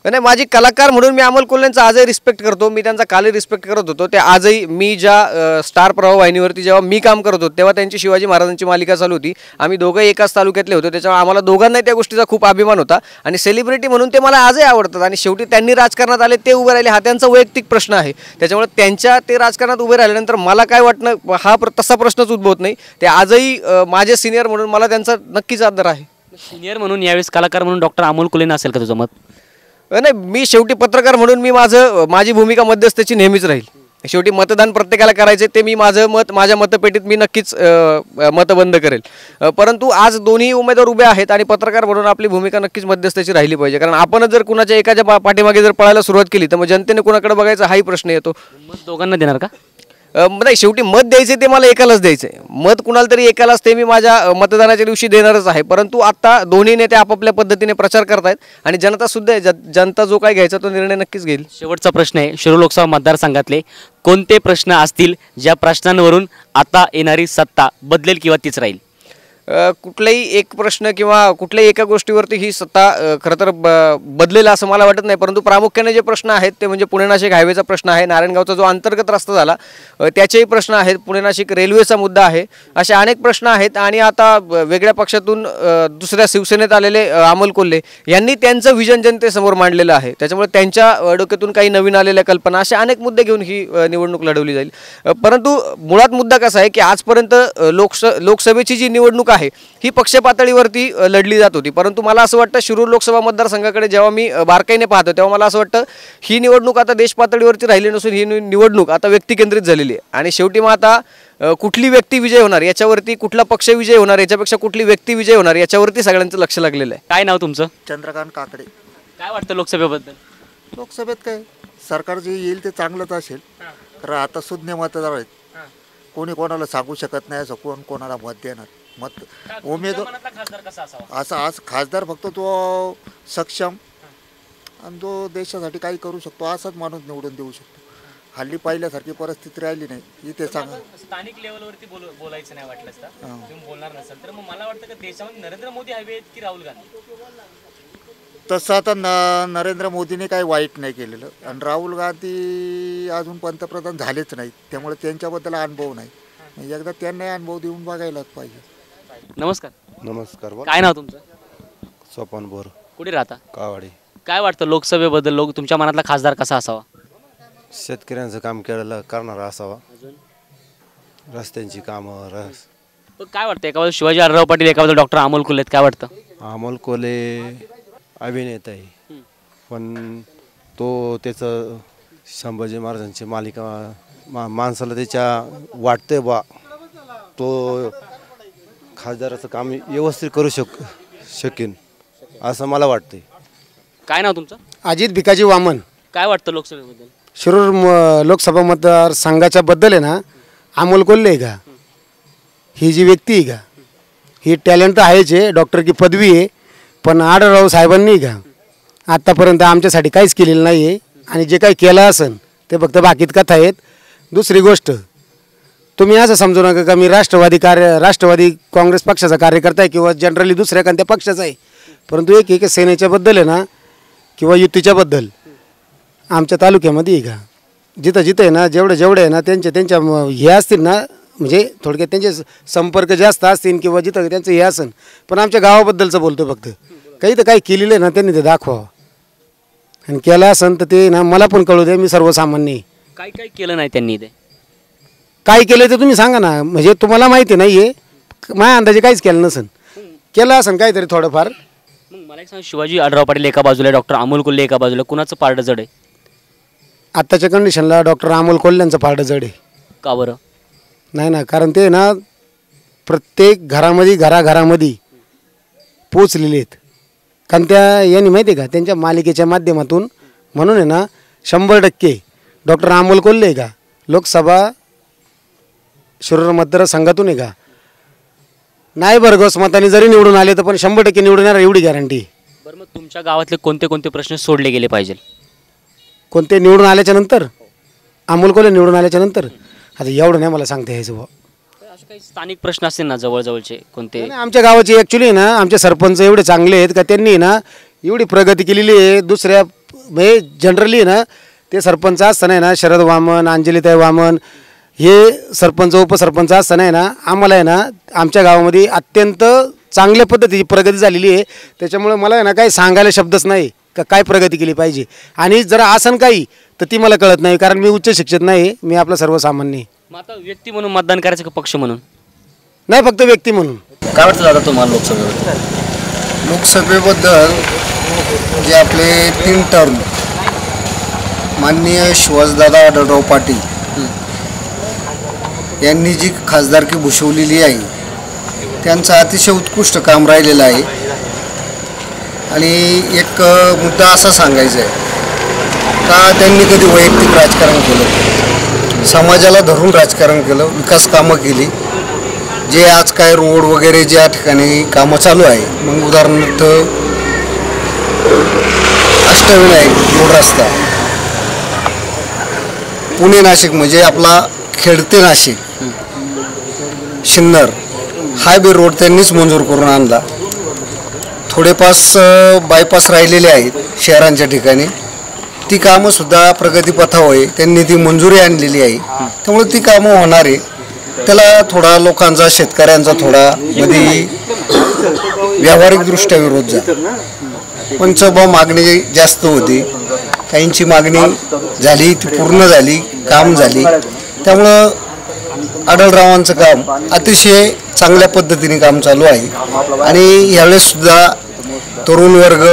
नाही, माझी कलाकार म्हणून मी अमोल कोल्हेंचा आजही रिस्पेक्ट करतो. मी त्यांचा कालही रिस्पेक्ट करत होतो. ते आजही मी ज्या स्टार प्रवाह वाहिनीवरती जेव्हा मी काम करत होतो तेव्हा त्यांची शिवाजी महाराजांची मालिका चालू होती. आम्ही दोघंही एकाच तालुक्यातले होतो, त्याच्यामुळे आम्हाला दोघांनाही त्या गोष्टीचा खूप अभिमान होता आणि सेलिब्रिटी म्हणून ते मला आजही आवडतात. आणि शेवटी त्यांनी राजकारणात आले, ते उभे राहिले, हा त्यांचा वैयक्तिक प्रश्न आहे. त्याच्यामुळे ते राजकारणात उभे राहिल्यानंतर मला काय वाटणं तसा प्रश्नच उद्भवत नाही. ते आजही माझे सिनियर म्हणून मला त्यांचा नक्कीच आदर आहे. सिनियर म्हणून यावेळेस कलाकार म्हणून डॉक्टर अमोल कोल्हे असेल का तुझं मत? नाही, मी शेवटी पत्रकार म्हणून माझी भूमिका मध्यस्थाची नेहमीच राहील. शेवटी मतदान प्रत्येकाला करायचे, ते मी माझ्या मतपेटीत मी नक्कीच मतबंद करेल. परंतु आज दोन्ही उमेदवार उभे आहेत आणि पत्रकार म्हणून आपली भूमिका नक्कीच मध्यस्थाची राहिली पाहिजे. कारण आपणच जर कुणाच्या एकाच्या पाठीमागे जर पळायला सुरुवात केली तर मग जनतेने कुणाकडे बघायचा हाही प्रश्न येतो. मत दोघांना देणार का? नाही, शेवटी मत द्यायचे ते मला एकालाच द्यायचं आहे. मत कुणाला तरी एकालाच ते मी माझ्या मतदानाच्या दिवशी देणारच आहे. परंतु आता दोन्ही नेते आपापल्या पद्धतीने प्रचार करतायत आणि जनता जो काय घ्यायचा तो निर्णय नक्कीच घेईल. शेवटचा प्रश्न आहे, शिरूर लोकसभा मतदारसंघातले कोणते प्रश्न असतील ज्या प्रश्नांवरून आता येणारी सत्ता बदलेल किंवा तीच राहील? कुठलाही एक प्रश्न किंवा कुठल्याही एका गोष्टीवरती ही सत्ता खरं तर बदलेल असं मला वाटत नाही. परंतु प्रामुख्याने जे प्रश्न आहेत ते म्हणजे पुणे नाशिक हायवेचा प्रश्न आहे, नारायणगावचा जो अंतर्गत रस्ता झाला त्याचेही प्रश्न आहेत, पुणे नाशिक रेल्वेचा मुद्दा आहे, असे अनेक प्रश्न आहेत. आणि आता वेगळ्या पक्षातून दुसऱ्या शिवसेनेत आलेले अमोल कोल्हे यांनी त्यांचं विजन जनतेसमोर मांडलेलं आहे. त्याच्यामुळे त्यांच्या डोक्यातून काही नवीन आलेल्या कल्पना, असे अनेक मुद्दे घेऊन ही निवडणूक लढवली जाईल. परंतु मुळात मुद्दा कसा आहे की आजपर्यंत लोकसभेची जी निवडणूक आहे ही पक्ष पातळीवरती लढली जात होती. परंतु मला असं वाटतं शिरूर लोकसभा मतदारसंघाकडे जेव्हा मी बारकाईने पाहतो तेव्हा मला असं वाटतं ही निवडणूक आता देश पातळीवरती राहिली नसून ही निवडणूक आता व्यक्तिकेंद्रित झालेली आहे. आणि शेवटी मग आता कुठली व्यक्ती विजय होणार याच्यावरती, कुठला पक्ष विजय होणार याच्यापेक्षा कुठली व्यक्ती विजय होणार याच्यावरती सगळ्यांचं लक्ष लागलेलं आहे. काय नाव तुमचं? चंद्रकांत काकडे. काय वाटतं लोकसभेबद्दल? लोकसभेत काय सरकार जे येईल ते चांगलंच असेल. कारण आता सुज्ञ मतदार आहेत, कोणी कोणाला सांगू शकत नाही असं कोण कोणाला मत देणार. उमेदवार असा आज खासदार फक्त तो सक्षम आणि तो देशासाठी काही करू शकतो असाच माणूस निवडून देऊ शकतो. हल्ली पहिल्यासारखी परिस्थिती राहिली नाही इथे. स्थानिक लेवलवरती बोलायचं नाही वाटलं असतं, तुम्ही बोलणार नसेल तर मग मला वाटतं की देशामध्ये नरेंद्र मोदी हवे आहेत की राहुल गांधी? तसं आता नरेंद्र मोदीने काही वाईट नाही केलेलं आणि राहुल गांधी अजून पंतप्रधान झालेच नाहीत, त्यामुळे त्यांच्याबद्दल अनुभव नाही. एकदा त्यांना अनुभव देऊन बघायलाच पाहिजे. नमस्कार. नमस्कार. काय नाव तुमचं? सोपान बोर. कुठे राहता? कावाडी. काय वाटतं लोकसभेबद्दल? तुमच्या मनातला खासदार कसा असावा? शेतकऱ्यांचं काम करणारा असावा, रस्त्यांची कामं. काय वाटतं, एका बाजू शिवाजी आढळराव पाटील, एका बाजू डॉक्टर अमोल कोल्हे, काय वाटतं? अमोल कोल्हे अभिनेता आहे पण तो त्याचं संभाजी महाराजांची मालिका माणसाला त्याच्या वाटतंय बा तो खासदाराचं काम व्यवस्थित करू शकेन असं मला वाटतंय. काय नाव तुमचं? अजित भिकाजी वामन. काय वाटतं लोकसभेबद्दल? शिरूर लोकसभा मतदारसंघाच्या बद्दल आहे ना, अमोल कोल्हे आहे का ही जी व्यक्ती आहे का ही टॅलेंट तर आहेच आहे, डॉक्टर की पदवी आहे, पण आढळराव साहेबांनी का आत्तापर्यंत आमच्यासाठी काहीच केलेलं नाही आहे आणि जे काही केलं असेल ते फक्त बाकीत कथा आहेत. दुसरी गोष्ट, तुम्ही असं समजू नका का मी राष्ट्रवादी काँग्रेस पक्षाचा कार्यकर्ता आहे किंवा जनरली दुसऱ्या कोणत्या पक्षाचा आहे, परंतु एक सेनेच्याबद्दल आहे ना किंवा युतीच्याबद्दल आमच्या तालुक्यामध्ये आहे का जिथं जिथं आहे ना जेवढे आहे ना त्यांच्या हे असतील ना, म्हणजे थोडक्यात त्यांचे संपर्क जास्त असतील किंवा जिथं त्यांचं हे असेल. पण आमच्या गावाबद्दलचं बोलतो फक्त. काही तर काही केलेलं आहे ना त्यांनी ते दाखवावं, आणि केलं असेल तर ते ना मला पण कळू दे. मी सर्वसामान्य काय काय केलं नाही त्यांनी ते? काय केलं ते तुम्ही सांगा ना. म्हणजे तुम्हाला माहिती नाही आहे, माझ्या अंदाजे काहीच केलं नसेल. केलं असेल काहीतरी थोडंफार. मग मला एक सांग, शिवाजी आढळराव पाटील एका बाजूला, डॉक्टर अमोल कोल्हे एका बाजूला, कुणाचं पारडं जड आहे आत्ताच्या कंडिशनला? डॉक्टर अमोल कोल्ह्यांचं पारडं जड आहे. का बरं? नाही ना, कारण ते ना प्रत्येक घराघरामध्ये पोचलेले आहेत. कारण त्या यांनी माहिती आहे का, त्यांच्या मालिकेच्या माध्यमातून. म्हणून आहे ना 100% डॉक्टर अमोल कोल्हे आहे का लोकसभा शिरूर मतदारसंघातून आहे का, नाही भरघोस मताने जरी निवडून आले तर पण 100% निवडून येणार एवढी गॅरंटी. बरं, मग तुमच्या गावातले कोणते कोणते प्रश्न सोडले गेले पाहिजे? कोणते निवडून आल्याच्या नंतर? अमोल कोल्हे निवडून आल्याच्या नंतर आता एवढं नाही मला सांगता यायचं बुवा. असे काही स्थानिक प्रश्न असतील ना जवळजवळचे कोणते? आमच्या गावाची ॲक्च्युली ना आमचे सरपंच एवढे चांगले आहेत का त्यांनी ना एवढी प्रगती केलेली आहे. दुसऱ्या म्हणजे जनरली ना ते सरपंच असताना आहे ना, शरद वामन, अंजलीताई वामन हे सरपंच उपसरपंच असताना आहे ना, आम्हाला आहे ना आमच्या गावामध्ये अत्यंत चांगल्या पद्धतीची प्रगती झालेली आहे. त्याच्यामुळे मला आहे ना काही सांगायला शब्दच नाही का काय प्रगती केली पाहिजे. आणि जरा आसन काही तर ती मला कळत नाही, कारण मी उच्च शिक्षित नाही, मी आपला सर्वसामान्य. मग आता व्यक्ती म्हणून मतदान करायचं का पक्ष म्हणून? नाही, फक्त व्यक्ती म्हणून. काय वाटतं दादा तुम्हाला लोकसभेबद्दल? जे आपले 3 टर्म माननीय शिवाजीदादा आढळराव पाटील यांनी जी खासदारकी भूषवलेली आहे त्यांचं अतिशय उत्कृष्ट काम राहिलेलं आहे. आणि एक मुद्दा असा सांगायचा आहे का त्यांनी कधी वैयक्तिक राजकारण केलं, समाजाला धरून राजकारण केलं, विकास कामं केली. जे आज काय रोड वगैरे ज्या ठिकाणी कामं चालू आहे, मग उदाहरणार्थ अष्टविनायक रोड रस्ता, पुणे नाशिक म्हणजे आपला खेड ते नाशिक सिन्नर हायवे रोड त्यांनीच मंजूर करून आणला. थोडेपास बायपास राहिलेले आहेत शहरांच्या ठिकाणी, ती कामंसुद्धा प्रगतीपथावर आहे, त्यांनी ती मंजुरी आणलेली आहे. त्यामुळे ती कामं होणार आहे. त्याला थोडा लोकांचा, शेतकऱ्यांचा थोडा मध्ये व्यावहारिकदृष्ट्या विरोध झाला. पंचभाव मागणी जास्त होती, काहींची मागणी झाली, ती पूर्ण झाली, काम झाली. त्यामुळं आढळरावांचं काम अतिशय चांगल्या पद्धतीने काम चालू आहे. आणि यावेळेससुद्धा तरुण वर्ग,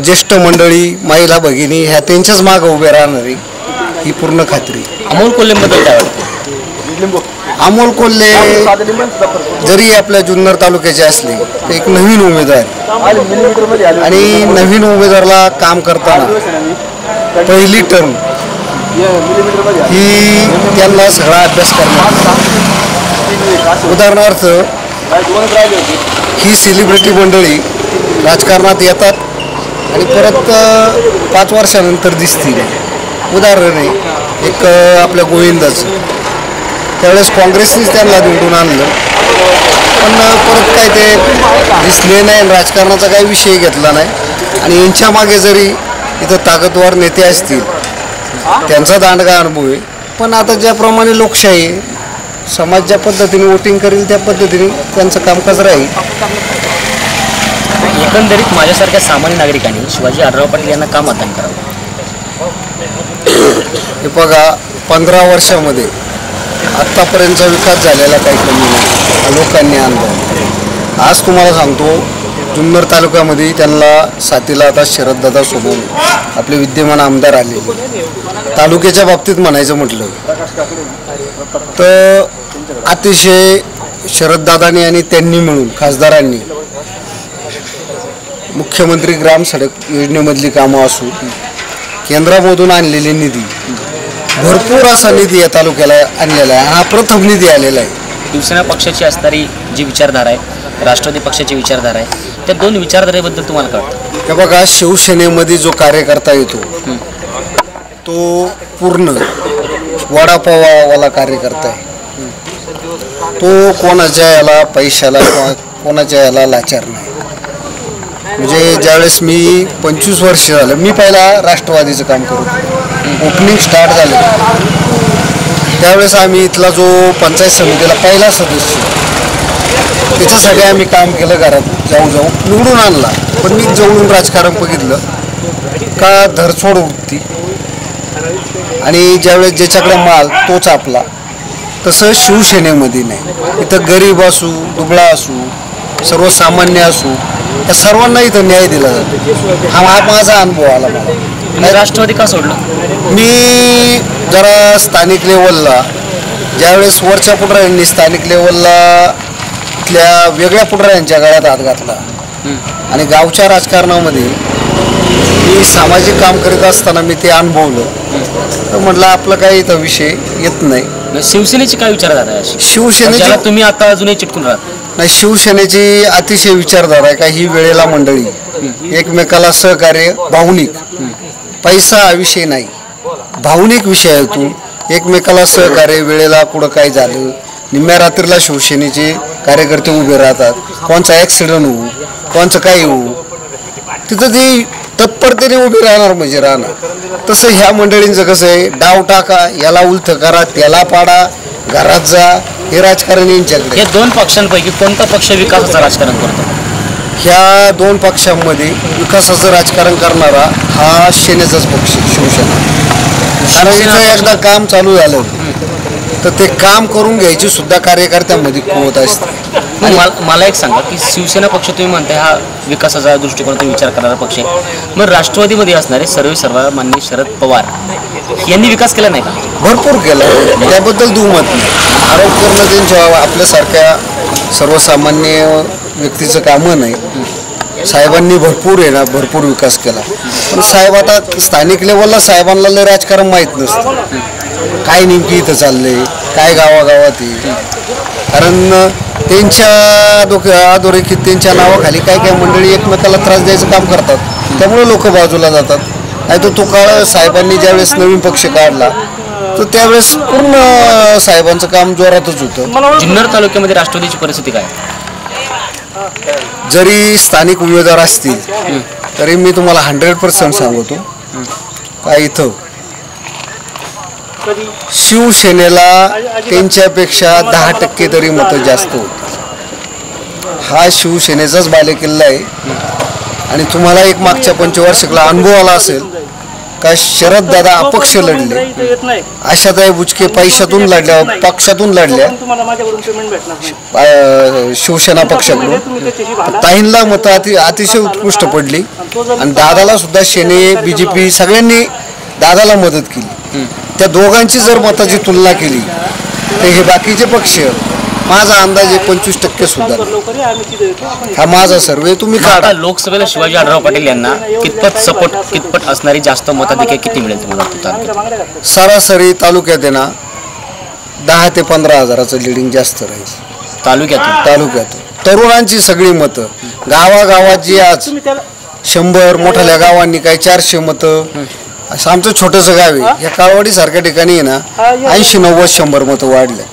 ज्येष्ठ मंडळी, महिला भगिनी ह्या त्यांच्याच मागं उभे राहणारी ही पूर्ण खात्री. अमोल कोल्हेबद्दल काय वाटतं? अमोल कोल्हे जरी आपल्या जुन्नर तालुक्याचे असले तर एक नवीन उमेदवार, आणि नवीन उमेदवाराला काम करताना पहिली टर्म ही त्यांना सगळा अभ्यास करणार. उदाहरणार्थ ही सेलिब्रिटी मंडळी राजकारणात येतात आणि परत 5 वर्षानंतर दिसतील. उदाहरण आहे एक आपल्या गोविंदाचं, त्यावेळेस काँग्रेसनेच त्यांना निवडून आणलं, पण परत काय ते दिसले नाही, राजकारणाचा काही विषय घेतला नाही. आणि यांच्या मागे जरी इथं ताकदवार नेते असतील, त्यांचा दांडगा अनुभव आहे. पण आता ज्याप्रमाणे लोकशाही आहे, समाज ज्या पद्धतीने वोटिंग करेल त्या पद्धतीने त्यांचं कामकाज राहील. एकंदरीत माझ्यासारख्या सामान्य नागरिकांनी शिवाजी आढळराव पाटील यांना का मतदान करावं? हे बघा, 15 वर्षामध्ये आत्तापर्यंतचा विकास झालेला काही कमी नाही, लोकांनी अनुभव. आज तुम्हाला सांगतो, जुन्नर तालुक्यामध्ये त्यांना साथीला आता शरददादा सोबून आपले विद्यमान आमदार आले. तालुक्याच्या बाबतीत म्हणायचं म्हटलं तर अतिशय शरददादांनी आणि त्यांनी मिळून खासदारांनी मुख्यमंत्री ग्राम सडक योजनेमधली कामं असू, केंद्रामधून आणलेले निधी, भरपूर असा निधी या तालुक्याला आणलेला आहे. हा प्रथम निधी आलेला आहे. शिवसेना पक्षाची असणारी जी विचारधारा आहे, राष्ट्रवादी पक्षाची विचारधारा आहे, त्या दोन विचारधारेबद्दल तुम्हाला काय वाटतं? हे बघा, शिवसेनेमध्ये जो कार्यकर्ता येतो तो पूर्ण वडापावाला कार्यकर्ता आहे. तो कोणाच्या याला पैशाला किंवा कोणाच्या याला लाचार नाही. म्हणजे ज्यावेळेस मी 25 वर्ष झालं, मी पहिला राष्ट्रवादीचं काम करत ओपनिंग स्टार्ट झालं त्यावेळेस आम्ही इथला जो पंचायत समितीला पहिला सदस्य त्याच्यासाठी आम्ही काम केलं, घरात जाऊ निवडून आणला. पण मी जवळून राजकारण बघितलं का धरसोड होती आणि ज्यावेळेस ज्याच्याकडे माल तोच आपला, तसं शिवसेनेमध्ये नाही. इथं गरीब असू, दुबळा असू, सर्वसामान्य असू, या सर्वांना इथं न्याय दिला जातो. हा माझा अनुभव आला मला. राष्ट्रवादी का सोडलं? मी जरा स्थानिक लेवलला ज्यावेळेस वरच्या पुढाऱ्यांनी स्थानिक लेवलला इथल्या वेगळ्या पुढाऱ्यांच्या गळ्यात हात घातला आणि गावच्या राजकारणामध्ये मी सामाजिक काम करीत असताना मी ते अनुभवलं, तर म्हटलं आपलं काही इथं विषय येत नाही. शिवसेनेची काय विचारधारा आहे? शिवसेनेची तुम्ही आता अजूनही चिटकून राहता? नाही, शिवसेनेची अतिशय विचारधारा आहे का ही वेळेला मंडळी एकमेकाला सहकार्य, भावनिक, पैसा हा विषय नाही, भावनिक विषयातून एकमेकाला सहकार्य. वेळेला कुठं काय झालं, निम्म्या रात्रीला शिवसेनेचे कार्यकर्ते उभे राहतात, कोणचा ॲक्सिडेंट होऊ, कोणचं काय होऊ, तिथं ते तत्परतेने उभे राहणार म्हणजे राहणार. तसं ह्या मंडळींचं कसं आहे, डाव टाका, याला उलथ करा, त्याला पाडा, घरात जा, हे राजकारण यांच्याकडे. या दोन पक्षांपैकी कोणता पक्ष विकासाचं राजकारण करतो? ह्या दोन पक्षांमध्ये विकासाचं राजकारण करणारा हा सेनेचाच पक्ष, शिवसेना. कारण इथं एकदा काम चालू झालं तर ते काम करून घ्यायची सुद्धा कार्यकर्त्यांमध्ये कुवत असते. मला एक सांगा की शिवसेना पक्ष तुम्ही म्हणताय हा विकासाचा दृष्टिकोनातून विचार करणारा पक्ष आहे, मग राष्ट्रवादीमध्ये असणारे सर्वमान्य शरद पवार यांनी विकास केला नाही का? भरपूर केला, त्याबद्दल दुमत नाही. आरोप करणं त्यांच्या आपल्यासारख्या सर्वसामान्य व्यक्तीचं कामं नाही. साहेबांनी भरपूर आहे ना, भरपूर विकास केला. पण साहेब आता स्थानिक लेवलला साहेबांना लय राजकारण माहीत नसतं, काय नेमकी इथं चाललंय, काय गावागावात आहे. कारण त्यांच्या अधोरेखित त्यांच्या नावाखाली काय काय मंडळी एकमेकाला त्रास द्यायचं काम करतात, त्यामुळे लोक बाजूला जातात. नाही तर तो काळ साहेबांनी ज्यावेळेस नवीन पक्ष काढला तर त्यावेळेस पूर्ण साहेबांचं काम जोरातच होतं. जुन्नर तालुक्यामध्ये राष्ट्रवादीची परिस्थिती काय? जरी स्थानिक उमेदवार असतील तरी मी तुम्हाला 100% सांगतो का इथं शिवसेनेला त्यांच्यापेक्षा 10% तरी मतं जास्त होती. हा शिवसेनेचाच बालेकिल्ला आहे. आणि तुम्हाला एक मागच्या पंचवार्षिकला अनुभव आला असेल का शरद दादा अपक्ष लढले, आशाताई बुचके पैशातून लढल्या, पक्षातून लढल्या, शिवसेना पक्षाकडून. ताईंना मतं अतिशय उत्कृष्ट पडली आणि दादाला सुद्धा सेने, BJP सगळ्यांनी दादाला मदत केली. त्या दोघांची जर मताची तुलना केली तर हे बाकीचे पक्ष माझा अंदाजे 25% सुद्धा. हा माझा सर्वे तुम्ही काढा. लोकसभेला शिवाजी आढळराव पाटील यांना कितपट असणारी जास्त मताधिक्य किती मिळेल तुम्हाला? सरासरी तालुक्यात आहे ना 10 ते 15 हजाराचं लिडिंग जास्त राहील तालुक्यातून. तरुणांची सगळी मतं गावागावात जी आज 100 मोठ्या गावांनी काही 400 मतं, असं आमचं छोटंसं गाव आहे. या काळवाडी सारख्या ठिकाणी आहे ना 80, 90, 100 मतं वाढल्या.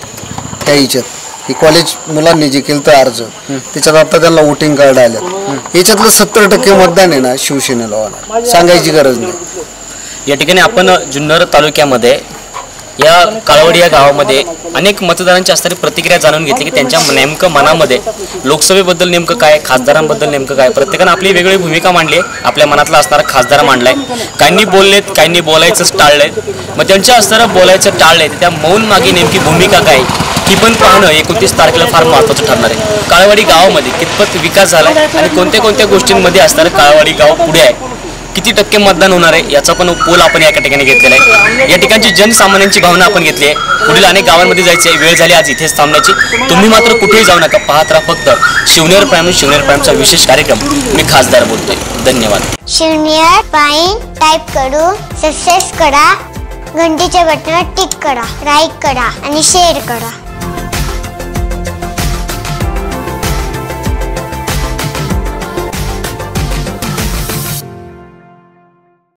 त्या ह्याच्यात की कॉलेज मुलांनी जे केलं तर अर्ज त्याच्यात आता त्यांना वोटिंग कार्ड आल्यात. याच्यातलं 70% मतदान आहे ना शिवसेनेला होणार, सांगायची गरज नाही. या ठिकाणी आपण जुन्नर तालुक्यामध्ये या काळवडी या गावामध्ये अनेक मतदारांची असणारी प्रतिक्रिया जाणून घेतली की त्यांच्या नेमकं मनामध्ये लोकसभेबद्दल नेमकं काय, खासदारांबद्दल नेमकं काय. प्रत्येकानं आपली वेगळी भूमिका मांडली आहे. आपल्या मनातला असणारा खासदार मांडलाय. काहींनी बोललेत, काहींनी बोलायचंच टाळलंय. मग त्यांच्या असणारं बोलायचं टाळलंय त्या मौन मागे नेमकी भूमिका काय ही पण पाहणं 29 तारखेला फार महत्त्वाचं ठरणार आहे. काळवाडी गावामध्ये कितपत विकास झाला आणि कोणत्या कोणत्या गोष्टींमध्ये असणारं काळवाडी गाव पुढे आहे, किती टक्के मतदान होणार आहे याचा पण पोल आपण या ठिकाणी घेतलेला आहे. या ठिकाणची जनसामान्यांची भावना आपण घेतली आहे. पुढील अनेक गावांमध्ये जायचं आहे, वेळ झाली आज इथेच थांबण्याची. तुम्ही मात्र कुठेही जाऊ नका, पाहत राहा फक्त शिवनेर प्राईमचा विशेष कार्यक्रम. मी खासदार बोलतोय. धन्यवाद. शिवनेर प्राईम टाईप करून सबस्क्राईब करा, घंटीच्या बटनावर टिक करा, लाईक करा आणि शेअर करा.